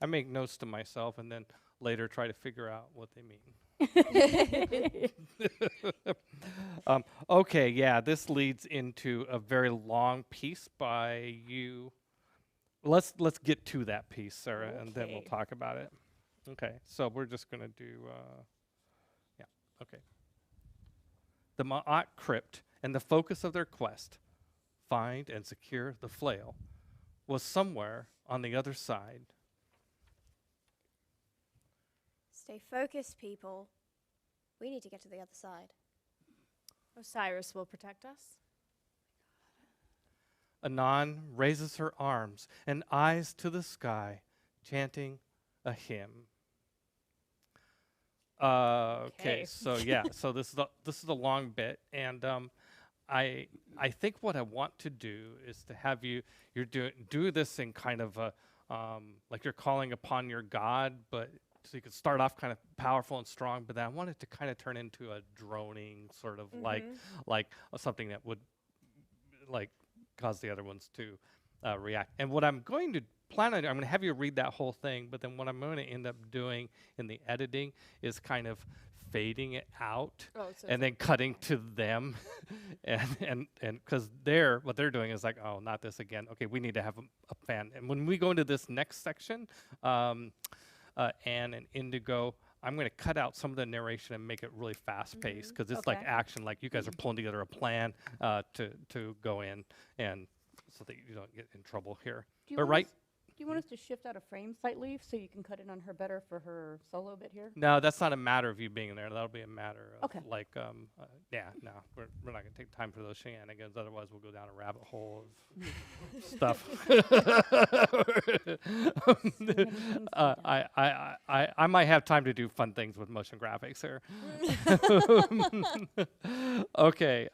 I make notes to myself and then later try to figure out what they mean. Okay, yeah, this leads into a very long piece by you. Let's get to that piece, Sarah, and then we'll Okay. talk about it. Okay, so we're just gonna do, yeah, okay. The Ma'at crypt and the focus of their quest, find and secure the flail, was somewhere on the other side. Stay focused, people. We need to get to the other side. Osiris will protect us. Anon raises her arms and eyes to the sky, chanting a hymn. Okay, Okay. so yeah, so this is the long bit, and I think what I want to do is to have you're do this in kind of a like you're calling upon your god, but so you could start off kind of powerful and strong, but then I want it to kind of turn into a droning sort of like something that would like cause the other ones to react. And what I'm going to plan on, I'm going to have you read that whole thing, but then what I'm going to end up doing in the editing is kind of fading it out Oh, so and then cutting to them and because what they're doing is like, oh, not this again. Okay, we need to have a fan. And when we go into this next section, Anne and Indigo, I'm going to cut out some of the narration and make it really fast paced because it's like Okay. action, like you guys are pulling together a plan to go in and so that you don't get in trouble here. Do you But want right, us- Do you want us to shift out of frame slightly so you can cut in on her better for her solo bit here? no, that's not a matter of you being there. That'll be a matter of Okay. like, yeah, no, we're not going to take time for those shenanigans. Otherwise, we'll go down a rabbit hole of stuff. I might have time to do fun things with motion graphics here. Okay,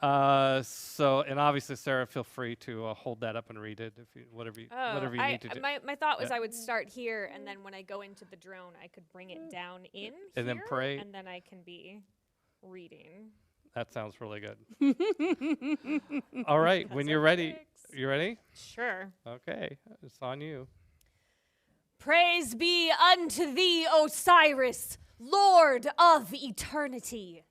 so and obviously, Sarah, feel free to hold that up and read it if you whatever you need to do. My thought was Yeah. I would start here, and then when I go into the drone, I could bring it down in And then here, pray. and then I can be reading. That sounds really good. All right, when you're ready, you ready? Sure. Okay, it's on you. Praise be unto thee, Osiris, Lord of eternity.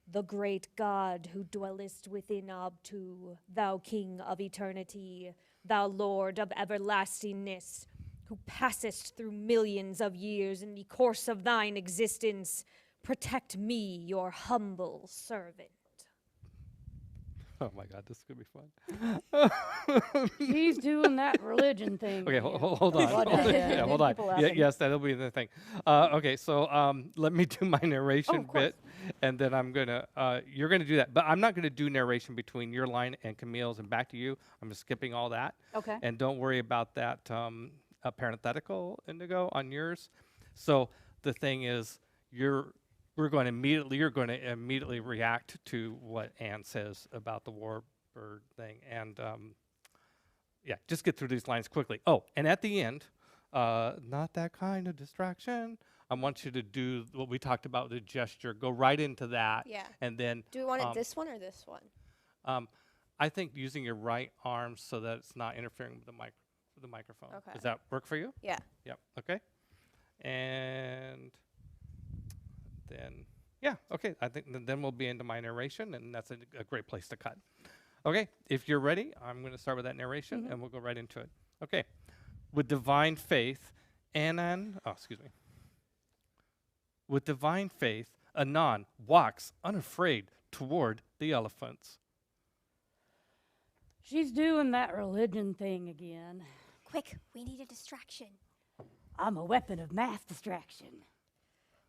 The great God who dwellest within Abtu, thou King of eternity, thou Lord of everlastingness, who passest through millions of years in the course of thine existence, protect me, your humble servant. Oh my God, this is gonna be fun. She's doing that religion thing. Okay, again. hold on. What Hold the on. heck? Yeah, hold on. People Yeah, laughing. yes, that'll be the thing. Okay, so let me do my narration of course. bit, and then I'm gonna you're gonna do that, but I'm not gonna do narration between your line and Camille's and back to you. I'm just skipping all that. Okay. And don't worry about that parenthetical, Indigo, on yours. So the thing is, you're going to immediately react to what Anne says about the warbird thing, and yeah, just get through these lines quickly. Oh, and at the end, not that kind of distraction. I want you to do what we talked about, the gesture. Go right into that. Yeah. And then Do we want it this one or this one? I think using your right arm so that it's not interfering with the microphone. Okay. Does that work for you? Yeah. Yep. Okay. And then, yeah, okay. I think then we'll be into my narration, and that's a great place to cut. Okay, if you're ready, I'm going to start with that narration, and we'll go right into it. Okay. With divine faith, With divine faith, Anon walks unafraid toward the elephants. She's doing that religion thing again. Quick, we need a distraction. I'm a weapon of mass distraction.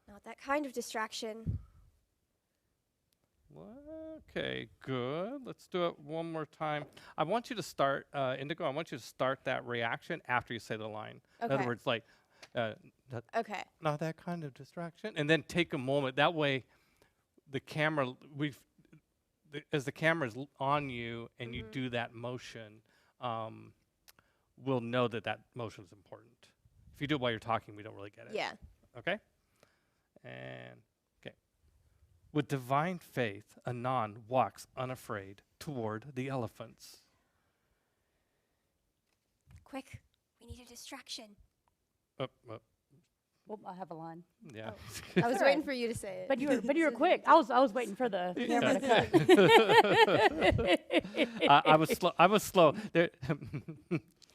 Not that kind of distraction. Okay, good. Let's do it one more time. I want you to start, Indigo, I want you to start that reaction after you say the line. In other Okay. words, like, Okay. not that kind of distraction. And then take a moment. That way, the camera, as the camera's on you and you do that motion, we'll know that that motion is important. If you do it while you're talking, we don't really get it. Yeah. Okay? And, okay. With divine faith, Anon walks unafraid toward the elephants. Quick, we distraction. Oh, Oh, I have a line. yeah. I was waiting for you to say it. But you were quick. I was waiting for the camera to cut. I was slow. There,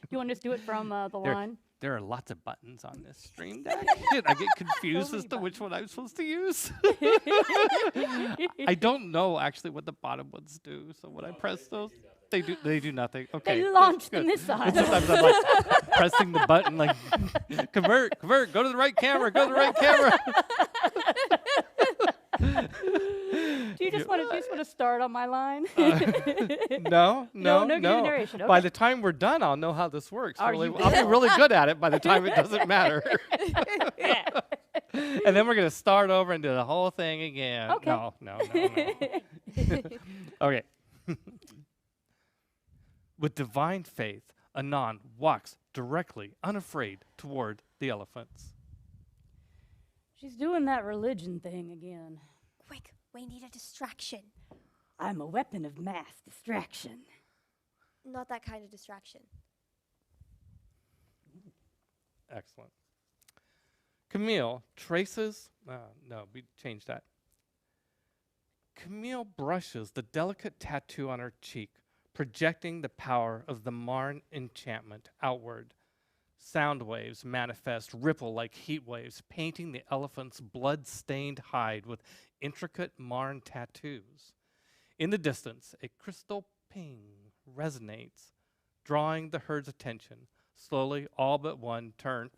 You want to just do it from the There- line? there are lots of buttons on this stream deck. I get confused as to which one I'm supposed to use. I don't know actually what the bottom ones do. So when I press those, they do nothing. Okay. They launched the good. missile. And sometimes I'm like pressing the button like convert, go to the right camera, go to the right camera. Do you just want to start on my line? No, No, do the narration, By okay. the time we're done, I'll know how this works. Are Really, you I'll be really good at it by the time it doesn't matter. Yeah. And then we're gonna start over and do the whole thing again. Okay. No. Okay. With divine faith, Anon walks directly, unafraid, toward the elephants. She's doing that religion thing again. Quick, we need a distraction. I'm a weapon of mass distraction. Not that kind of distraction. Excellent. Camille traces. No, we changed that. Camille brushes the delicate tattoo on her cheek, projecting the power of the Marn enchantment outward. Sound waves manifest, ripple like heat waves, painting the elephant's blood-stained hide with intricate Marn tattoos. In the distance, a crystal ping resonates, drawing the herd's attention. Slowly, all but one turn.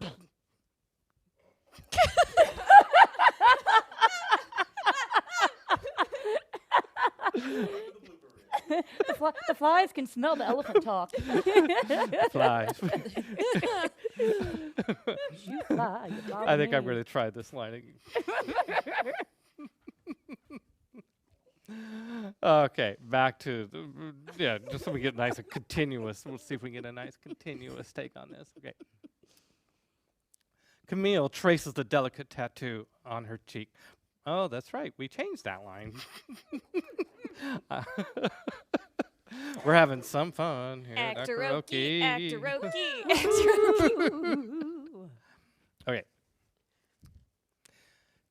The flies can smell the elephant talk. Flies. You fly, you I think I'm pollinate. going to try this line again. Okay, back to just so we get nice and continuous. We'll see if we can get a nice continuous take on this. Okay. Camille traces the delicate tattoo on her cheek. Oh, that's right. We changed that line. We're having some fun here. at Actor-okey, Actor-okey. actor-okey. Okay.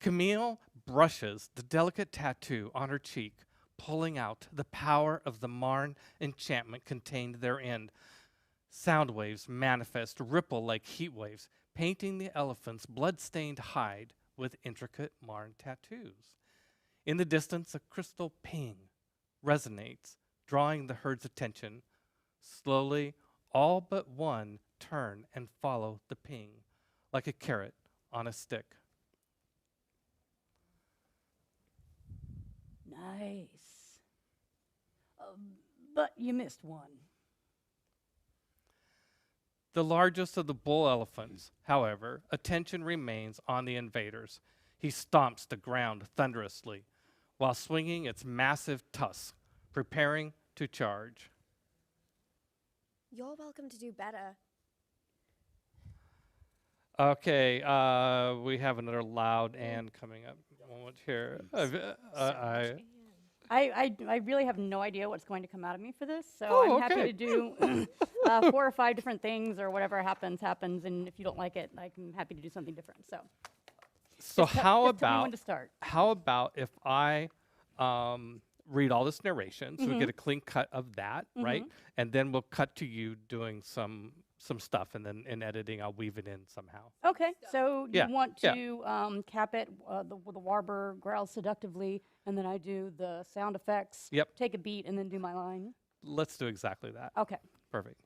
Camille brushes the delicate tattoo on her cheek, pulling out the power of the Marn enchantment contained therein. Sound waves manifest, ripple like heat waves, painting the elephant's blood-stained hide with intricate Marn tattoos. In the distance, a crystal ping resonates, drawing the herd's attention. Slowly, all but one turn and follow the ping, like a carrot on a stick. Nice. But you missed one. The largest of the bull elephants, however, attention remains on the invaders. He stomps the ground thunderously while swinging its massive tusks, preparing to charge. You're welcome to do better. Okay, we have another loud and coming up moment here. I really have no idea what's going to come out of me for this, so Oh, I'm happy okay. to do 4 or 5 different things, or whatever happens, and if you don't like it, I'm happy to do something different. So, So just tell how me when about to start? if I read all this narration, so we get a clean cut of that, right? And then we'll cut to you doing some stuff, and then in editing, I'll weave it in somehow. Okay, so Yeah, you want yeah. to cap it, the warbler growls seductively, and then I do the sound effects, Yep. take a beat, and then do my line? Let's do exactly that. Okay. Perfect.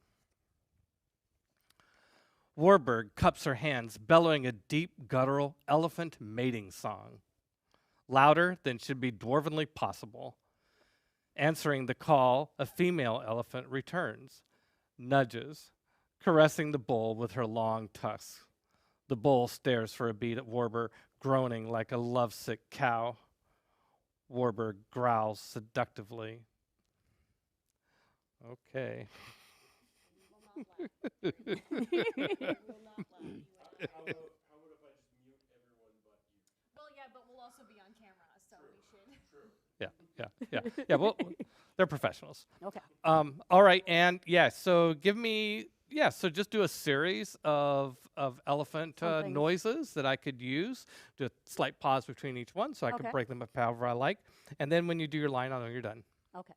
Warburg cups her hands, bellowing a deep, guttural elephant mating song. Louder than should be dwarvenly possible. Answering the call, a female elephant returns, nudges, caressing the bull with her long tusks. The bull stares for a beat at Warburg, groaning like a lovesick cow. Warburg growls seductively. Okay. Well, yeah, but we'll also be on camera, so we should. Yeah. Well, they're professionals. Okay. All right, and yeah. So give me yeah, so just do a series of elephant Something. noises that I could use. Do a slight pause between each one so I can Okay. break them up however I like. And then when you do your line, I'll know you're done. Okay.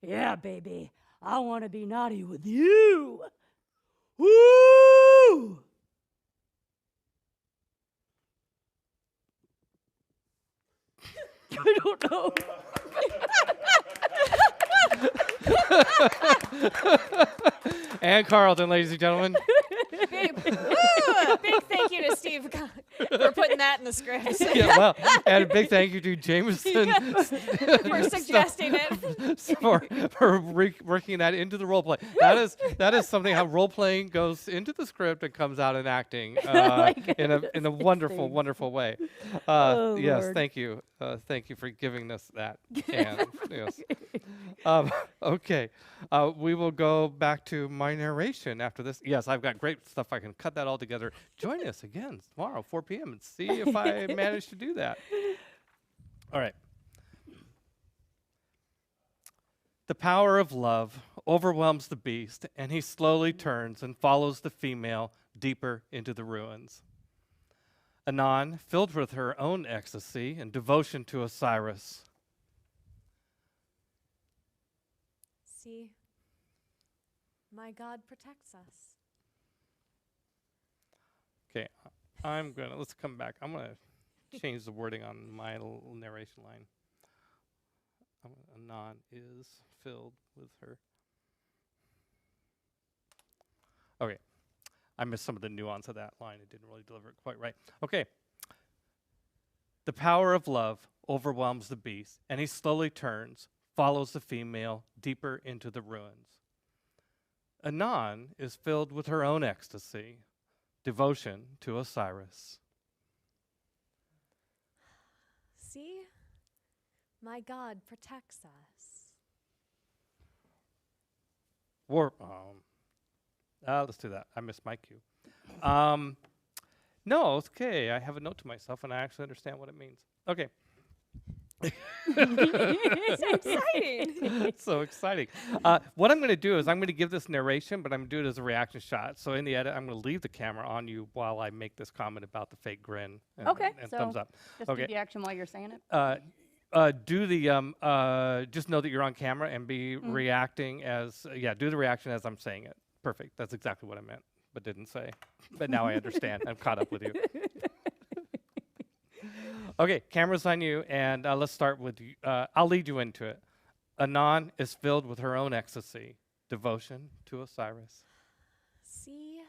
Yeah, baby. I want to be naughty with you. Woo! I don't know. And Carlton, ladies and gentlemen. Big thank you to Steve for putting that in the script. Yeah, well, and a big thank you to Jameson For suggesting it. for working that into the role play. That is something how role playing goes into the script and comes out in acting in a wonderful Thanks. wonderful way. Oh, Yes, Lord. thank you for giving us that. And, yes. Okay, we will go back to my narration after this. Yes, I've got great stuff. I can cut that all together. Join us again tomorrow, 4 p.m. and see if I manage to do that. All right. The power of love overwhelms the beast, and he slowly turns and follows the female deeper into the ruins. Anon, filled with her own ecstasy and devotion to Osiris. See, my God protects us. Okay, let's come back. I'm gonna change the wording on my little narration line. Anon is filled with her. Okay, I missed some of the nuance of that line. It didn't really deliver it quite right. Okay. The power of love overwhelms the beast, and he slowly turns, follows the female deeper into the ruins. Anon is filled with her own ecstasy, devotion to Osiris. See, my God protects us. Let's do that. I missed my cue. No, it's okay. I have a note to myself, and I actually understand what it means. Okay. So exciting. So exciting. What I'm going to do is I'm going to give this narration, but I'm going to do it as a reaction shot. So in the edit, I'm going to leave the camera on you while I make this comment about the fake grin and, Okay, and so thumbs up. Just Okay. do the action while you're saying it. Do the just know that you're on camera and be reacting as do the reaction as I'm saying it. Perfect. That's exactly what I meant, but didn't say. But now I understand. I'm caught up with you. Okay, camera's on you, and let's start with you. I'll lead you into it. Anon is filled with her own ecstasy, devotion to Osiris. See,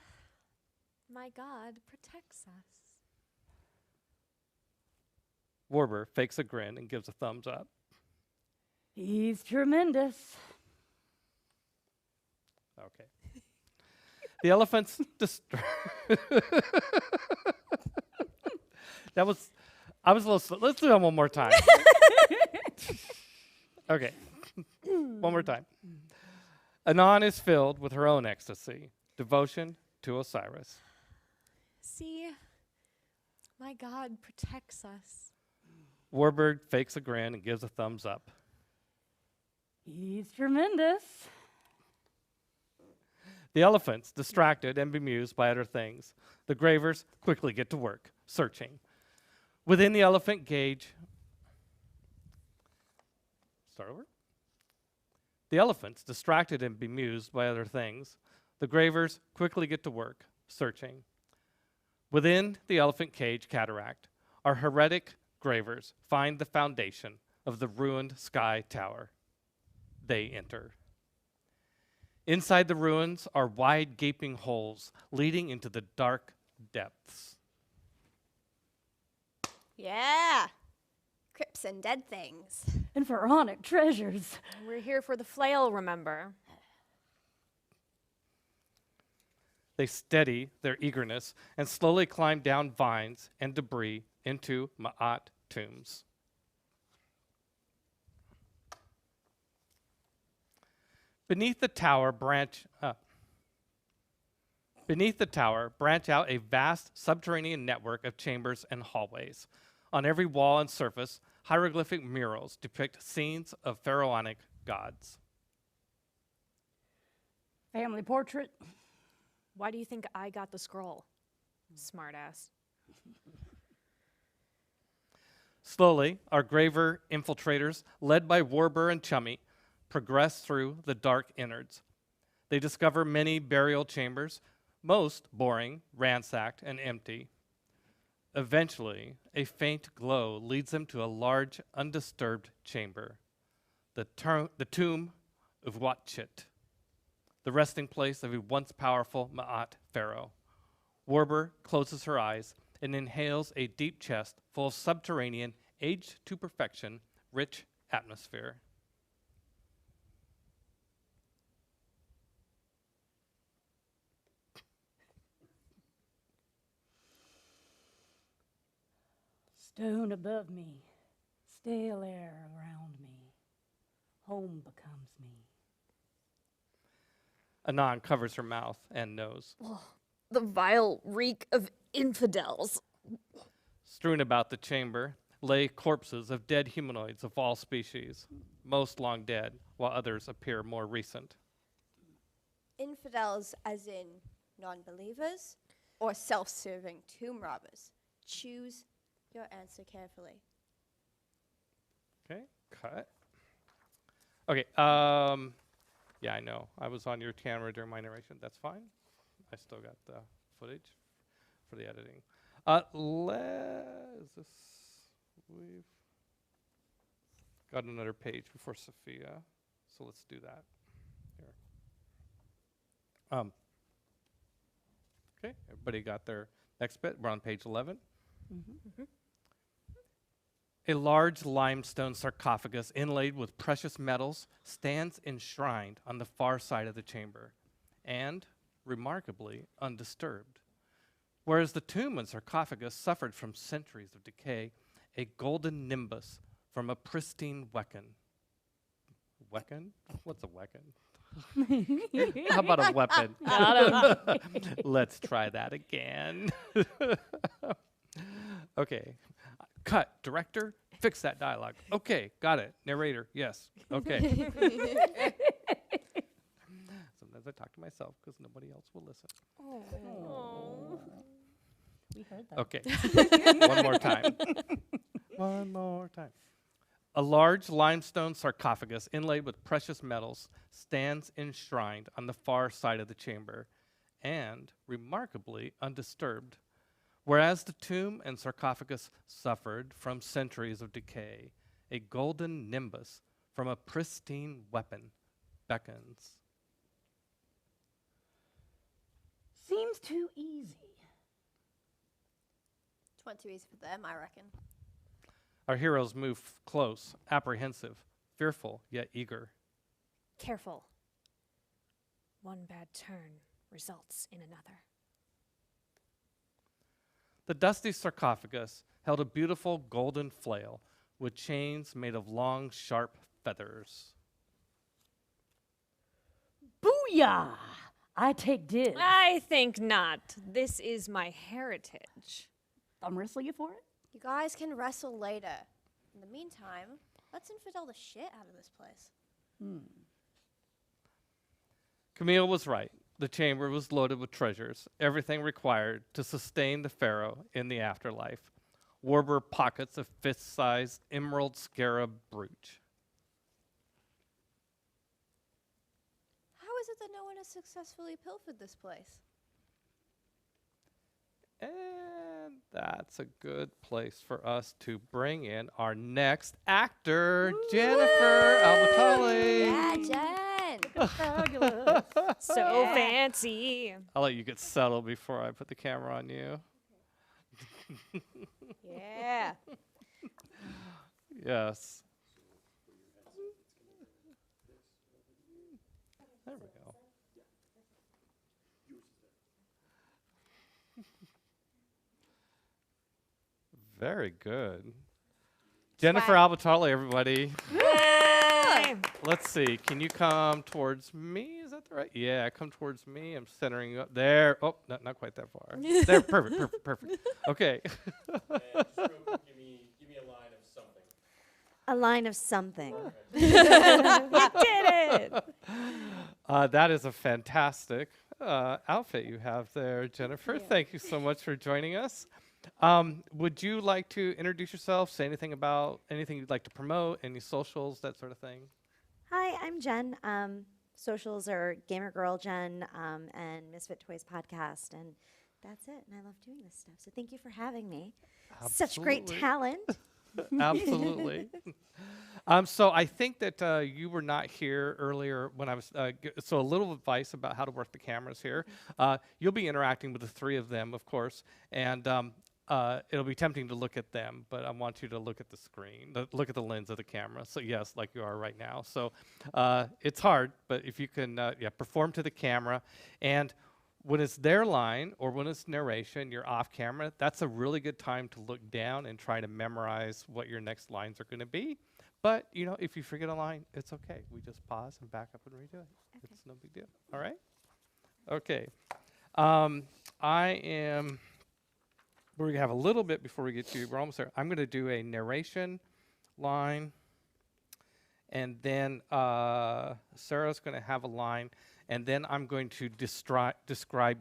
my God protects us. Warber fakes a grin and gives a thumbs up. He's tremendous. Okay. The elephants I was a little slow. Let's do that one more time. Okay. One more time. Anon is filled with her own ecstasy, devotion to Osiris. See, my God protects us. Warbird fakes a grin and gives a thumbs up. He's tremendous. The elephants, distracted and bemused by other things. The gravers quickly get to work, searching. Within the elephant cage, start over. The elephants, distracted and bemused by other things. The gravers quickly get to work, searching. Within the elephant cage cataract, our heretic gravers find the foundation of the ruined sky tower. They enter. Inside the ruins are wide gaping holes leading into the dark depths. Yeah. Crypts and dead things. And pharaonic treasures. We're here for the flail, remember? They steady their eagerness and slowly climb down vines and debris into Ma'at tombs. Beneath the tower branch out a vast subterranean network of chambers and hallways. On every wall and surface, hieroglyphic murals depict scenes of pharaonic gods. Family portrait. Why do you think I got the scroll? Smartass. Slowly, our graver infiltrators, led by Warburg and Chummy, progress through the dark innards. They discover many burial chambers, most boring, ransacked, and empty. Eventually, a faint glow leads them to a large, undisturbed chamber, the tomb of Watchit, the resting place of a once powerful Ma'at pharaoh. Warburg closes her eyes and inhales a deep chest full of subterranean, aged to perfection, rich atmosphere. Stone above me, stale air around me, home becomes me. Anon covers her mouth and nose. The vile reek of infidels. Strewn about the chamber lay corpses of dead humanoids of all species, most long dead, while others appear more recent. Infidels as in non-believers or self-serving tomb robbers? Choose your answer carefully. Okay, cut. Okay, yeah, I know. I was on your camera during my narration. That's fine. I still got the footage for the editing. We've got another page before Sophia, so let's do that. Here. Okay, everybody got their next bit. We're on page 11. A large limestone sarcophagus inlaid with precious metals stands enshrined on the far side of the chamber and, remarkably, undisturbed. Whereas the tomb and sarcophagus suffered from centuries of decay, a golden nimbus from a pristine weapon. Weapon? What's a weapon? How about a weapon? Let's try that again. Okay. Cut. Director, fix that dialogue. Okay, got it. Narrator, yes. Okay. Sometimes I talk to myself because nobody else will listen. We heard that. Okay. One more time. One more time. A large limestone sarcophagus inlaid with precious metals stands enshrined on the far side of the chamber and, remarkably, undisturbed. Whereas the tomb and sarcophagus suffered from centuries of decay, a golden nimbus from a pristine weapon beckons. Seems too easy. 20 easy for them, I reckon. Our heroes move close, apprehensive, fearful, yet eager. Careful. One bad turn results in another. The dusty sarcophagus held a beautiful golden flail with chains made of long, sharp feathers. Booyah! I take dibs. I think not. This is my heritage. I'm wrestling you for it? You guys can wrestle later. In the meantime, let's infidel the shit out of this place. Camille was right. The chamber was loaded with treasures, everything required to sustain the pharaoh in the afterlife. Warburg pockets of fist-sized emerald scarab brooch. How is it that no one has successfully pilfered this place? And that's a good place for us to bring in our next actor, Jennifer Albatali. Yeah, Jen! Fabulous. So fancy. I'll let you get settled before I put the camera on you. Yeah. Yes. There we go. Very good. Jennifer Albatale, everybody. Yay. Let's see. Can you come towards me? Is that the right? Yeah, come towards me. I'm centering you up there. Oh, not quite that far. There. Perfect. Okay. Give me a line of something. A line of something. You did it. That is a fantastic outfit you have there, Jennifer. Thank you so much for joining us. Would you like to introduce yourself, say anything about anything you'd like to promote, any socials, that sort of thing? Hi, I'm Jen. Socials are Gamer Girl Jen and Misfit Toys Podcast, and that's it. And I love doing this stuff. So thank you for having me. Such great Absolutely. talent. Absolutely. So I think that you were not here earlier when I was, so a little advice about how to work the cameras here. You'll be interacting with the three of them, of course, and it'll be tempting to look at them, but I want you to look at the screen, look at the lens of the camera. So yes, like you are right now. So it's hard, but if you can, perform to the camera. And when it's their line or when it's narration, you're off camera, that's a really good time to look down and try to memorize what your next lines are going to be. But, you know, if you forget a line, it's okay. We just pause and back up and redo it. Okay. It's no big deal. All right? Okay. We're going to have a little bit before we get to, we're almost there. I'm going to do a narration line, and then Sarah's going to have a line, and then I'm going to describe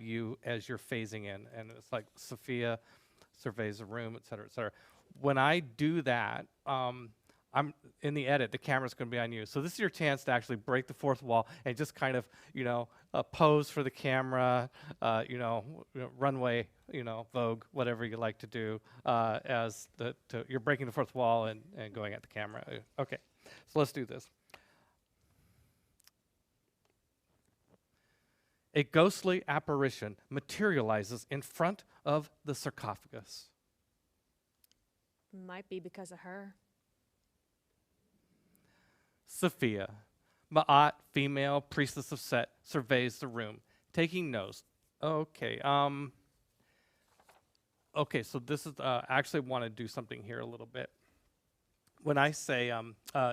you as you're phasing in. And it's like Sophia surveys the room, et cetera, et cetera. When I do that, I'm in the edit, the camera's going to be on you. So this is your chance to actually break the fourth wall and just kind of, pose for the camera, runway, Vogue, whatever you like to do, you're breaking the fourth wall and going at the camera. Okay, so let's do this. A ghostly apparition materializes in front of the sarcophagus. Might be because of her. Sophia, Ma'at, female priestess of Set, surveys the room, taking notes. Okay, so this is, I actually want to do something here a little bit. When I say,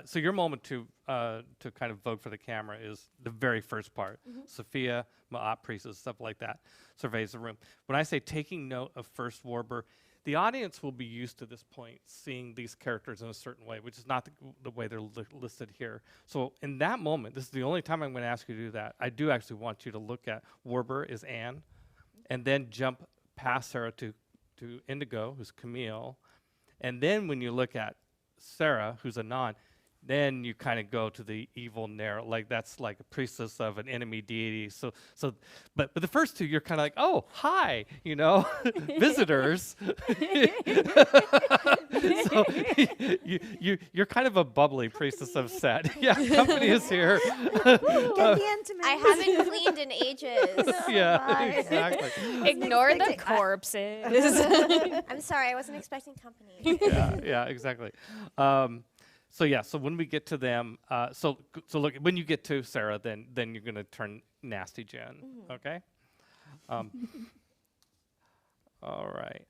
so your moment to kind of vogue for the camera is the very first part. Sophia, Ma'at, priestess, stuff like that, surveys the room. When I say taking note of first Warber, the audience will be used to this point seeing these characters in a certain way, which is not the way they're listed here. So in that moment, this is the only time I'm going to ask you to do that. I do actually want you to look at Warber is Anne, and then jump past Sarah to Indigo, who's Camille. And then when you look at Sarah, who's Anon, then you kind of go to the evil narrow, like that's like a priestess of an enemy deity. But the first two, you're kind of like, oh, hi, visitors. So you're kind of a bubbly priestess of Set. Yeah, company is here. Get the intimate. I haven't cleaned in ages. Yeah, exactly. Ignore the corpses. I'm sorry, I wasn't expecting company. Yeah, exactly. So when we get to them, so look, when you get to Sarah, then you're gonna turn nasty Jen, okay? All right.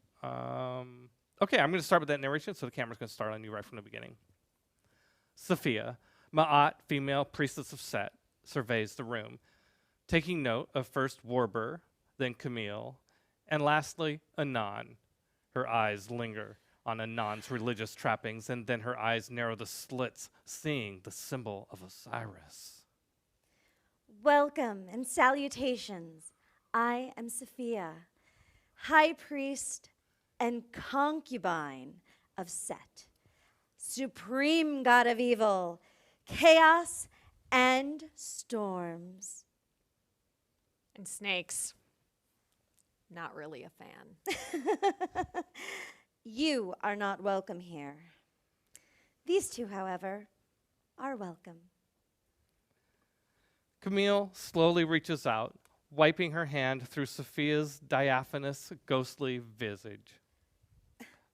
Okay, I'm gonna start with that narration, so the camera's gonna start on you right from the beginning. Sophia, Ma'at, female priestess of Set, surveys the room, taking note of first Warber, then Camille, and lastly, Anon. Her eyes linger on Anon's religious trappings, and then her eyes narrow the slits, seeing the symbol of Osiris. Welcome and salutations. I am Sophia, high priest and concubine of Set, supreme god of evil, chaos, and storms. And snakes. Not really a fan. You are not welcome here. These two, however, are welcome. Camille slowly reaches out, wiping her hand through Sophia's diaphanous, ghostly visage.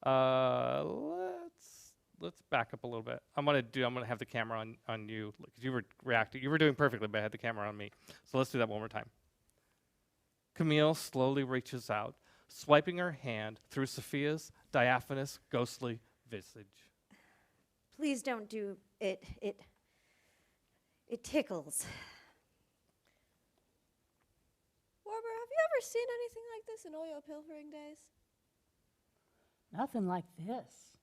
Let's back up a little bit. I'm gonna have the camera on you because you were reacting. You were doing perfectly, but I had the camera on me. So let's do that one more time. Camille slowly reaches out, swiping her hand through Sophia's diaphanous, ghostly visage. Please don't do it. It tickles. Warber, have you ever seen anything like this in all your pilfering days? Nothing like this.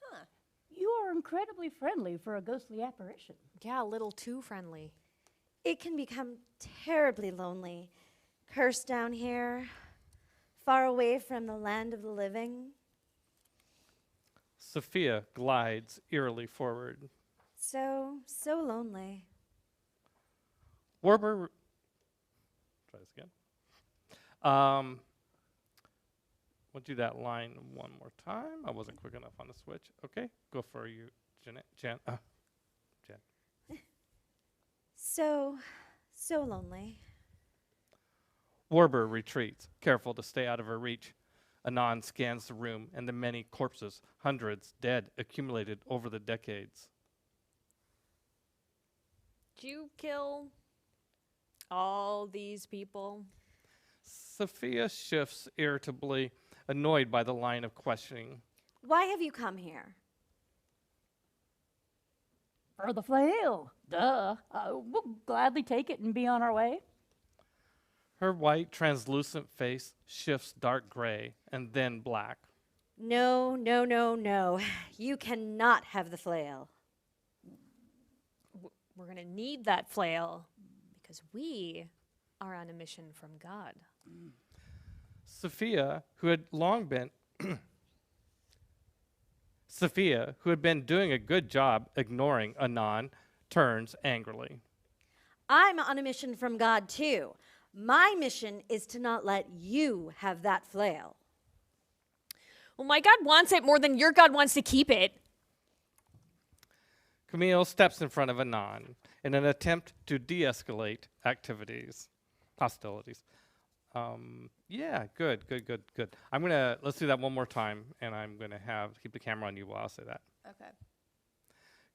Huh. You are incredibly friendly for a ghostly apparition. Yeah, a little too friendly. It can become terribly lonely. Cursed down here, far away from the land of the living. Sophia glides eerily forward. So lonely. Warber, try this again. We'll do that line one more time. I wasn't quick enough on the switch. Okay, go for you, Jen. Jen. So lonely. Warber retreats, careful to stay out of her reach. Anon scans the room and the many corpses, hundreds dead, accumulated over the decades. Did you kill all these people? Sophia shifts irritably, annoyed by the line of questioning. Why have you come here? For the flail. Duh. We'll gladly take it and be on our way. Her white, translucent face shifts dark gray and then black. No. You cannot have the flail. We're going to need that flail because we are on a mission from God. Sophia, who had been doing a good job ignoring Anon, turns angrily. I'm on a mission from God too. My mission is to not let you have that flail. Well, my God wants it more than your God wants to keep it. Camille steps in front of Anon in an attempt to de-escalate hostilities. Yeah, good. Let's do that one more time, and I'm gonna keep the camera on you while I say that. Okay.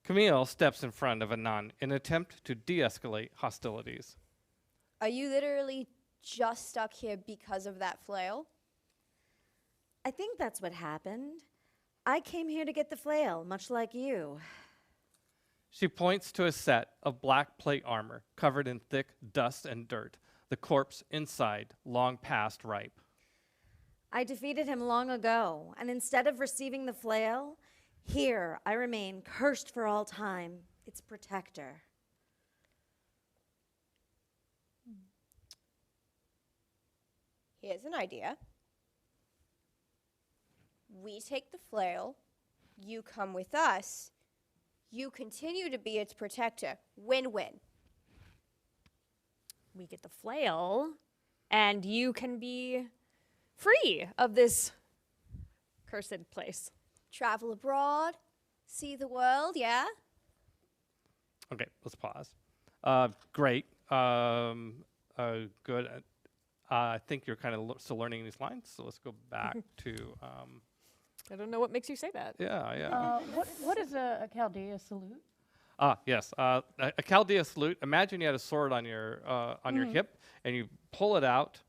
Camille steps in front of Anon in an attempt to de-escalate hostilities. Are you literally just stuck here because of that flail? I think that's what happened. I came here to get the flail, much like you. She points to a set of black plate armor covered in thick dust and dirt, the corpse inside long past ripe. I defeated him long ago, and instead of receiving the flail, here I remain cursed for all time, its protector. Here's an idea. We take the flail, you come with us, you continue to be its protector. Win-win. We get the flail, and you can be free of this cursed place. Travel abroad, see the world, yeah? Okay, let's pause. Great. Good. I think you're kind of still learning these lines, so let's go back to. I don't know what makes you say that. Yeah. What is a Chaldea salute? Yes. A Chaldea salute. Imagine you had a sword on your hip, and you pull it out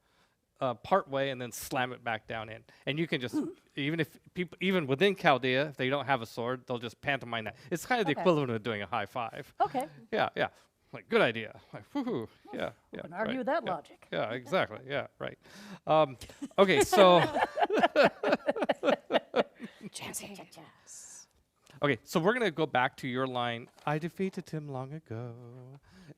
part way, and then slam it back down in. And you can just even within Chaldea, if they don't have a sword, they'll just pantomime that. It's kind of the equivalent of doing a high five. Okay. Yeah. Like, good idea. Like, whoo-hoo. Yeah. Who can argue that logic? Yeah, exactly. Yeah, right. Okay, so. Okay, so we're gonna go back to your line. I defeated him long ago,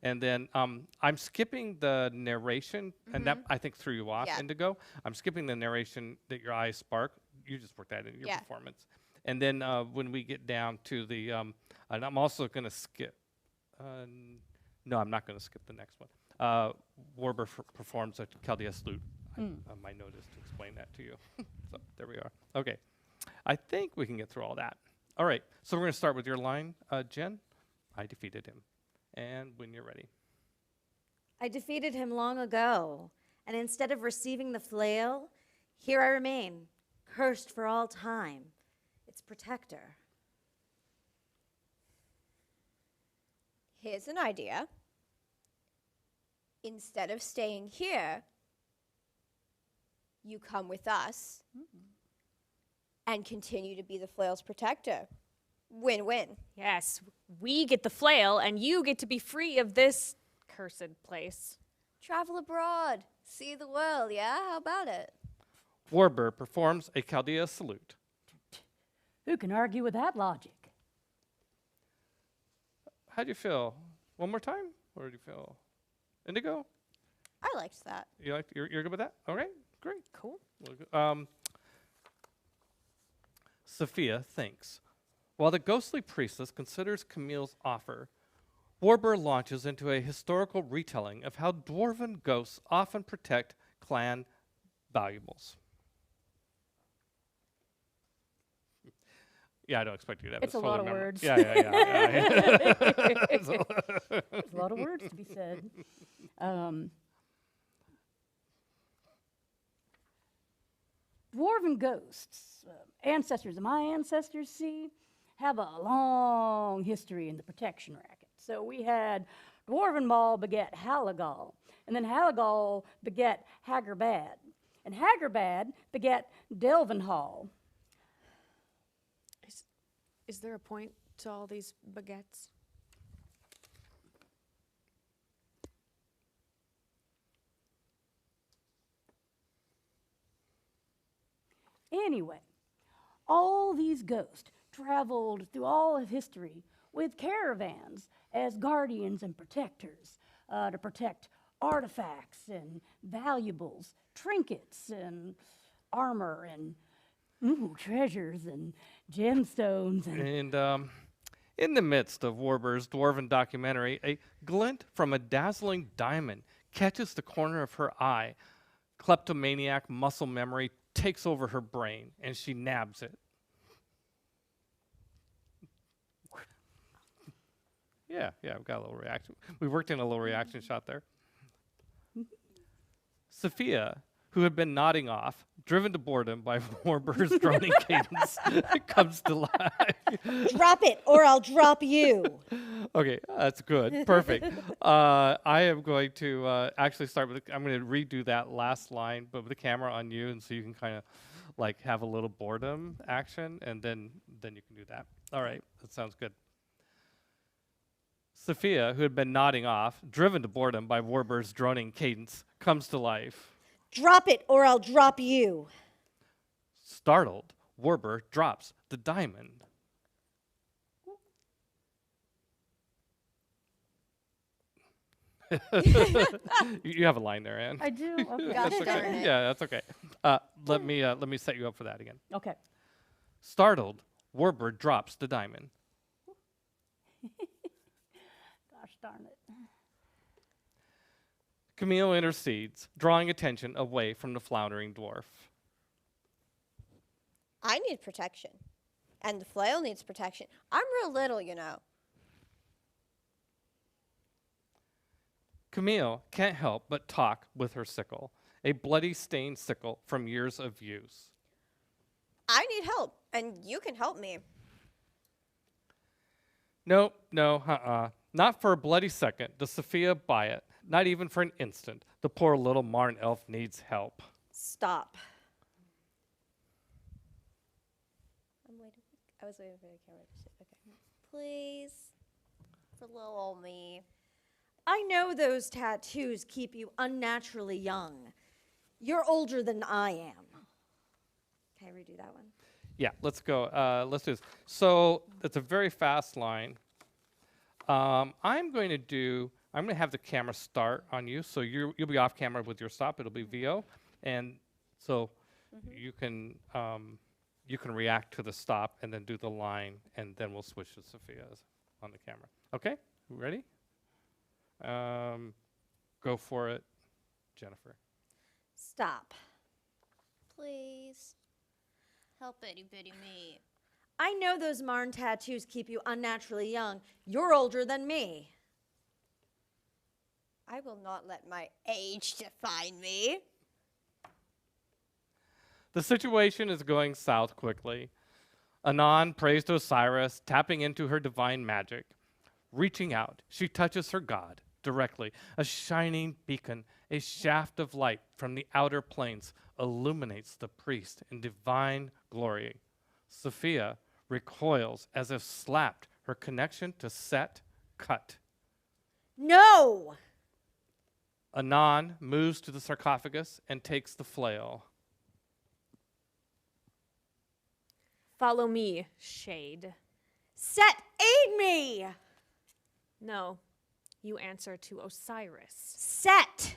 and then I'm skipping the narration, and that I think threw you off, Yeah. Indigo. I'm skipping the narration that your eyes spark. You just worked that in your Yeah. performance, and then when we get down to the, and I'm also gonna skip. No, I'm not gonna skip the next one. Warber performs a Chaldea salute. My note is to explain that to you. So there we are. Okay. I think we can get through all that. All right. So we're going to start with your line, Jen. I defeated him. And when you're ready. I defeated him long ago, and instead of receiving the flail, here I remain, cursed for all time, its protector. Here's an idea. Instead of staying here, you come with us and continue to be the flail's protector. Win-win. Yes, we get the flail, and you get to be free of this cursed place. Travel abroad. See the world, yeah? How about it? Warbird performs a Chaldea salute. Who can argue with that logic? How do you feel? One more time? Or do you feel? Indigo? I liked that. You're good with that? All right, great. Cool. Sophia thinks. While the ghostly priestess considers Camille's offer, Warbird launches into a historical retelling of how dwarven ghosts often protect clan valuables. Yeah, I don't expect you to have It's a full lot of memory. words. Yeah. There's a lot of words to be said. Dwarven ghosts, ancestors of my ancestors, see, have a long history in the protection racket. So we had Dwarven Maul beget Halagal, and then Halagal beget Hagerbad, and Hagerbad beget Delvenhall. Is there a point to all these baguettes? Anyway, all these ghosts traveled through all of history with caravans as guardians and protectors to protect artifacts and valuables, trinkets and armor and treasures and gemstones. And in the midst of Warbird's dwarven documentary, a glint from a dazzling diamond catches the corner of her eye. Kleptomaniac muscle memory takes over her brain, and she nabs it. Yeah, we've got a little reaction. We worked in a little reaction shot there. Sophia, who had been nodding off, driven to boredom by Warbird's droning cadence, comes to life. Drop it, or I'll drop you. Okay, that's good. Perfect. I am going to actually start with, I'm going to redo that last line, but with the camera on you, and so you can kind of like have a little boredom action, and then you can do that. All right, that sounds good. Sophia, who had been nodding off, driven to boredom by Warbird's droning cadence, comes to life. Drop it, or I'll drop you. Startled, Warbird drops the diamond. You have a line there, Anne. I do. Okay. Gosh That's darn okay. it. Yeah, that's okay. Let me set you up for that again. Okay. Startled, Warbird drops the diamond. Gosh darn it. Camille intercedes, drawing attention away from the floundering dwarf. I need protection. And the flail needs protection. I'm real little, you know. Camille can't help but talk with her sickle, a bloody stained sickle from years of use. I need help, and you can help me. No, not for a bloody second does Sophia buy it, not even for an instant. The poor little Marn elf needs help. Stop. I was waiting for the camera to sit. Okay. Please. For little old me. I know those tattoos keep you unnaturally young. You're older than I am. Can I redo that one? Yeah, let's go. Let's do this. So it's a very fast line. I'm going to have the camera start on you, so you'll be off camera with your stop. It'll be VO, and so you can react to the stop and then do the line, and then we'll switch to Sophia's on the camera. Okay, ready? Go for it, Jennifer. Stop. Please. Help itty bitty me. I know those Marn tattoos keep you unnaturally young. You're older than me. I will not let my age define me. The situation is going south quickly. Anon prays to Osiris, tapping into her divine magic. Reaching out, she touches her god directly. A shining beacon, a shaft of light from the outer planes illuminates the priest in divine glory. Sophia recoils as if slapped, her connection to Set cut. No! Anon moves to the sarcophagus and takes the flail. Follow me, Shade. Set, aid me! No, you answer to Osiris. Set!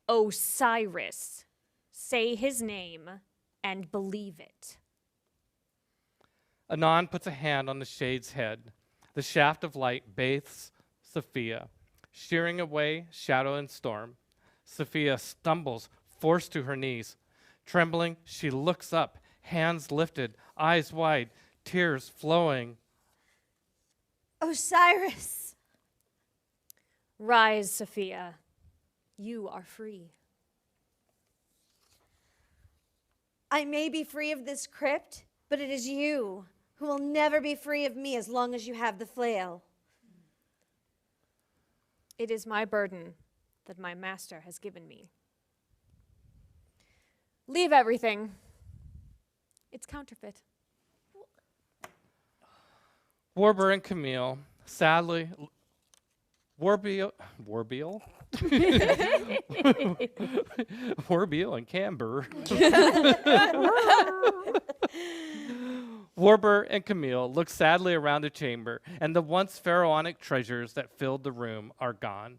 Osiris. Say his name and believe it. Anon puts a hand on the shade's head. The shaft of light bathes Sophia, shearing away shadow and storm. Sophia stumbles, forced to her knees. Trembling, she looks up, hands lifted, eyes wide, tears flowing. Osiris! Rise, Sophia. You are free. I may be free of this crypt, but it is you who will never be free of me as long as you have the flail. It is my burden that my master has given me. Leave everything. It's counterfeit. Warber and Camille, sadly, Warbeal and Camber. Warber and Camille look sadly around the chamber, and the once pharaonic treasures that filled the room are gone.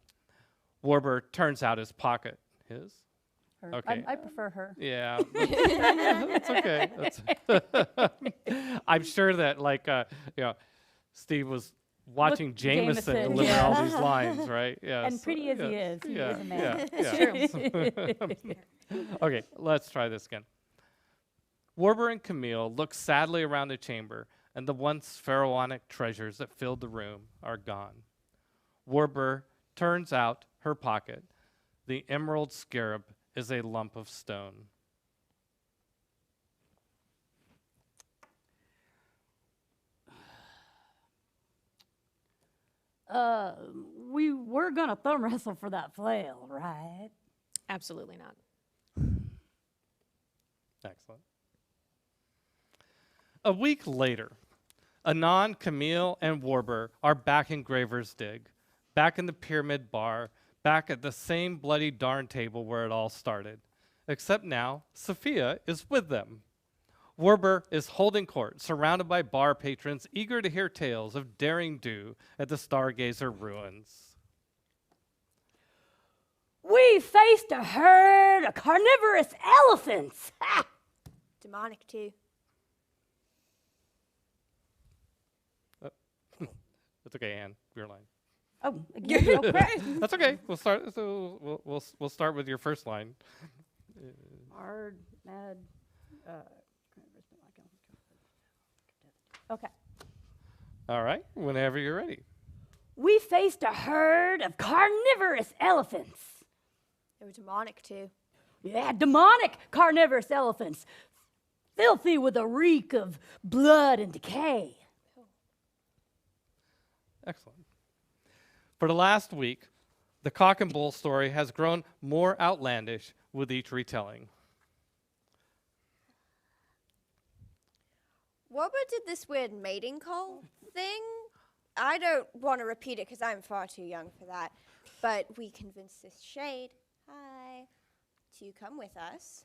Warber turns out his pocket. His? Her. Okay. I prefer her. Yeah. It's okay. I'm sure that, Steve was watching Jameson Jameson, deliver yeah. all these lines, right? Yes. And pretty as he is, he is a man. Okay, let's try this again. Warber and Camille look sadly around the chamber, and the once pharaonic treasures that filled the room are gone. Warber turns out her pocket. The emerald scarab is a lump of stone. We were gonna thumb wrestle for that flail, right? Absolutely not. Excellent. A week later, Anon, Camille, and Warber are back in Graver's Dig, back in the Pyramid Bar, back at the same bloody darn table where it all started. Except now, Sophia is with them. Warber is holding court, surrounded by bar patrons eager to hear tales of daring do at the Stargazer ruins. We faced a herd of carnivorous elephants. Ha! Demonic too. That's okay, Anne. Your line. Oh, again, real quick. That's okay. We'll start. So we'll start with your first line. Hard, mad. Okay. All right. Whenever you're ready. We faced a herd of carnivorous elephants. They were demonic too. Yeah, demonic carnivorous elephants. Filthy with a reek of blood and decay. Excellent. For the last week, the cock and bull story has grown more outlandish with each retelling. Wobber did this weird mating call thing. I don't want to repeat it because I'm far too young for that. But we convinced this shade, hi, to come with us.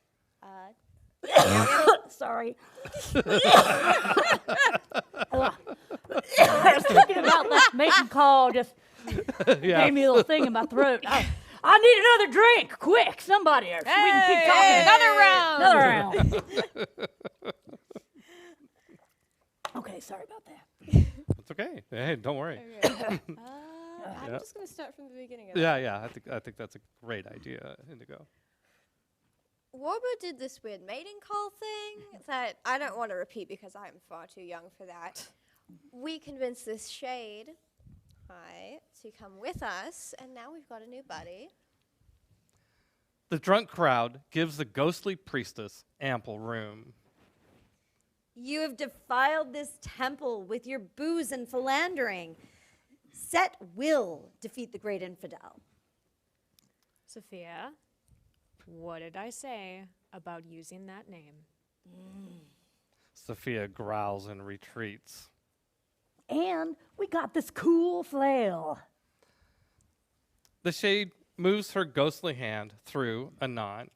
Sorry. I was thinking about that making call, just Yeah. gave me a little thing in my throat. I need another drink, quick, somebody, or so we can keep talking. Another round. Another round. Okay, sorry about that. It's okay. Hey, don't worry. I'm Yeah. just going to start from the beginning of Yeah. I think that's a great idea, Indigo. Wobber did this weird mating call thing that I don't want to repeat because I'm far too young for that. We convinced this shade, Hi, to come with us, and now we've got a new buddy. The drunk crowd gives the ghostly priestess ample room. You have defiled this temple with your booze and philandering. Set will defeat the great infidel. Sophia, what did I say about using that name? Sophia growls and retreats. And we got this cool flail. The shade moves her ghostly hand through Anon.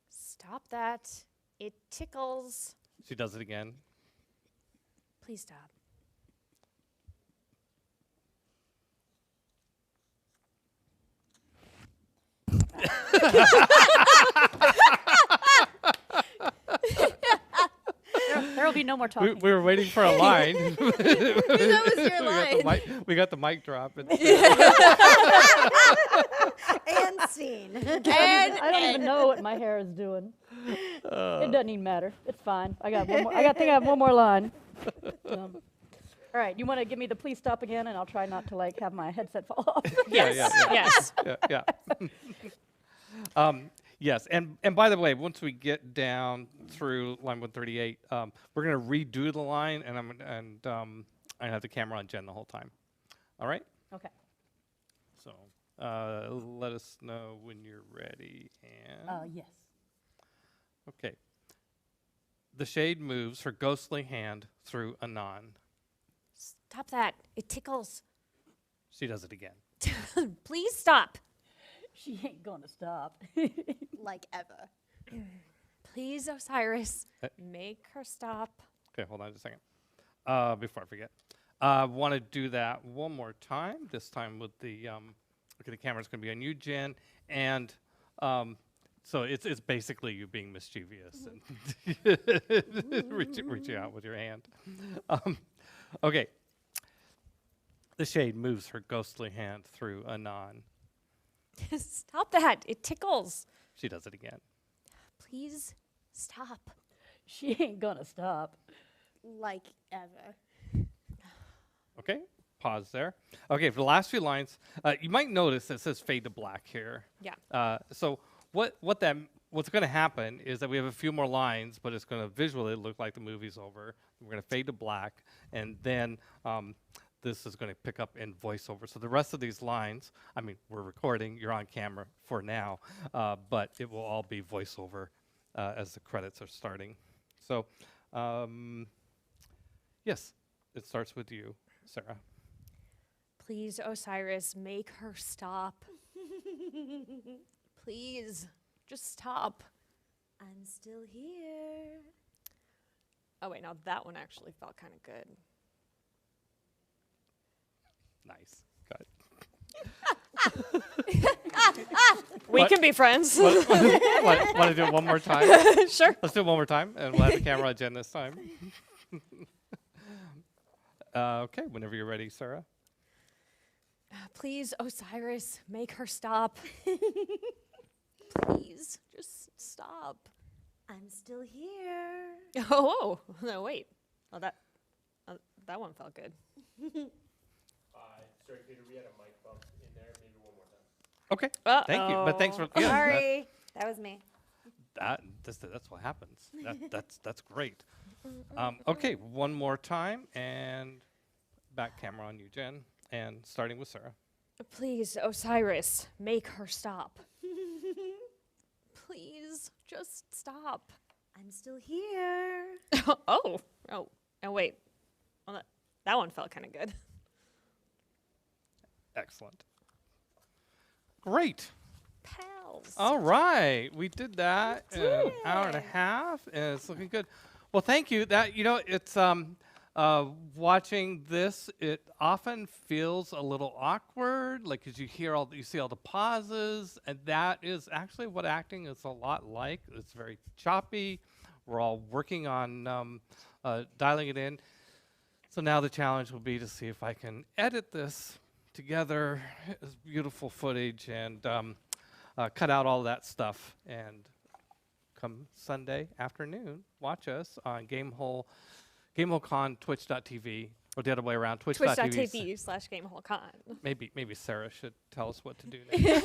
Stop that. It tickles. She does it again. Please stop. There'll be no more We talking. were waiting for a line. That was your line. We got the mic drop. And scene. I don't even know what my hair is doing. It doesn't even matter. It's fine. I got one more. I think I have one more line. All right, you want to give me the please stop again, and I'll try not to like have my headset fall off. Yes. Yes. Yeah. Yes, and by the way, once we get down through line 138, we're gonna redo the line, and I have the camera on Jen the whole time. All right. Okay. So let us know when you're ready. And Yes. okay. The shade moves her ghostly hand through Anon. Stop that. It tickles. She does it again. Please stop. She ain't gonna stop. Like ever. Please, Osiris, make her stop. Okay, hold on just a second. Before I forget, want to do that one more time. This time with the okay, the camera's going to be on you, Jen, and so it's basically you being mischievous and reaching out with your hand. Okay. The shade moves her ghostly hand through Anon. Stop that. It tickles. She does it again. Please stop. She ain't gonna stop. Like ever. Okay, pause there. Okay, for the last few lines, you might notice it says fade to black here. Yeah. So what's going to happen is that we have a few more lines, but it's going to visually look like the movie's over. We're going to fade to black, and then this is going to pick up in voiceover. So the rest of these lines, I mean, we're recording, you're on camera for now, but it will all be voiceover as the credits are starting. So, yes, it starts with you, Sarah. Please, Osiris, make her stop. Please, just stop. I'm still here. Oh, wait, now that one actually felt kind of good. Nice. Got it. We What? can be friends. Want to do it one more time? Sure. Let's do it one more time, and we'll have the camera on Jen this time. Okay, whenever you're ready, Sarah. Please, Osiris, make her stop. Please, just stop. I'm still here. Oh, no, wait. Oh, that one felt good. Sorry, Peter, we had a mic bump in there. Maybe one more time. Okay, thank you. But thanks for Sorry. That was me. That's what happens. That's great. Okay, one more time, and back camera on you, Jen, and starting with Sarah. Please, Osiris, make her stop. Please, just stop. I'm still here. Oh, and wait. Well, that one felt kind of good. Excellent. Great. Pals. All right, we did that in an hour and a half, and it's looking good. Well, thank you. It's watching this. It often feels a little awkward, like because you see all the pauses, and that is actually what acting is a lot like. It's very choppy. We're all working on dialing it in. So now the challenge will be to see if I can edit this together as beautiful footage and cut out all that stuff. And come Sunday afternoon, watch us on Gamehole Con Twitch.tv. Or the other way around, twitch.tv. Twitch.tv/GameholeCon. Maybe Sarah should tell us what to do next.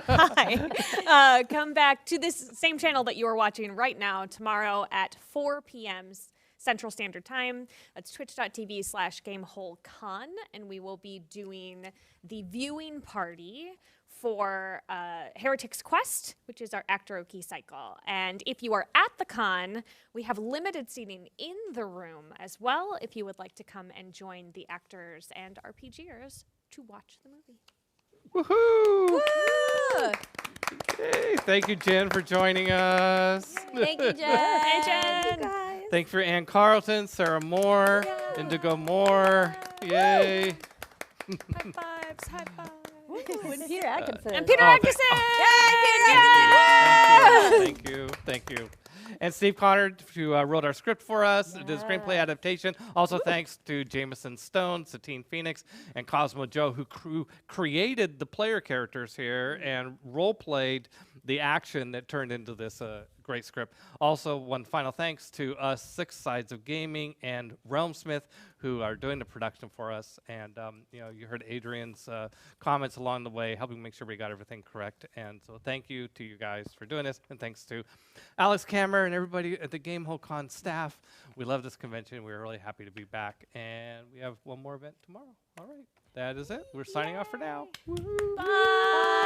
Hi. Come back to this same channel that you are watching right now tomorrow at 4 p.m. Central Standard Time. That's twitch.tv/GameholeCon, and we will be doing the viewing party for Heretics Quest, which is our Actor-Oki cycle. And if you are at the con, we have limited seating in the room as well if you would like to come and join the actors and RPGers to watch the movie. Woohoo! Yay. Thank you, Jen, for joining us. Thank you, Jen. Hey, Jen. Thanks for Ann Carlton, Sarah Moore, Indigo Moore. Yay. High fives, high fives. And Peter Atkinson. And Peter Oh, Atkinson! Thank you. And Steve Connor, who wrote our script for us, did his screenplay adaptation. Also thanks to Jameson Stone, Satine Phoenix, and Cosmo Joe, who created the player characters here and role-played the action that turned into this great script. Also, one final thanks to us, Six Sides of Gaming, and RealmSmith, who are doing the production for us. And you heard Adrian's comments along the way, helping make sure we got everything correct. And so thank you to you guys for doing this, and thanks to Alex Kammer and everybody at the Gamehole Con staff. We love this convention. We're really happy to be back, and we have one more event tomorrow. All right, that is it. We're signing off for now. Woohoo. Bye.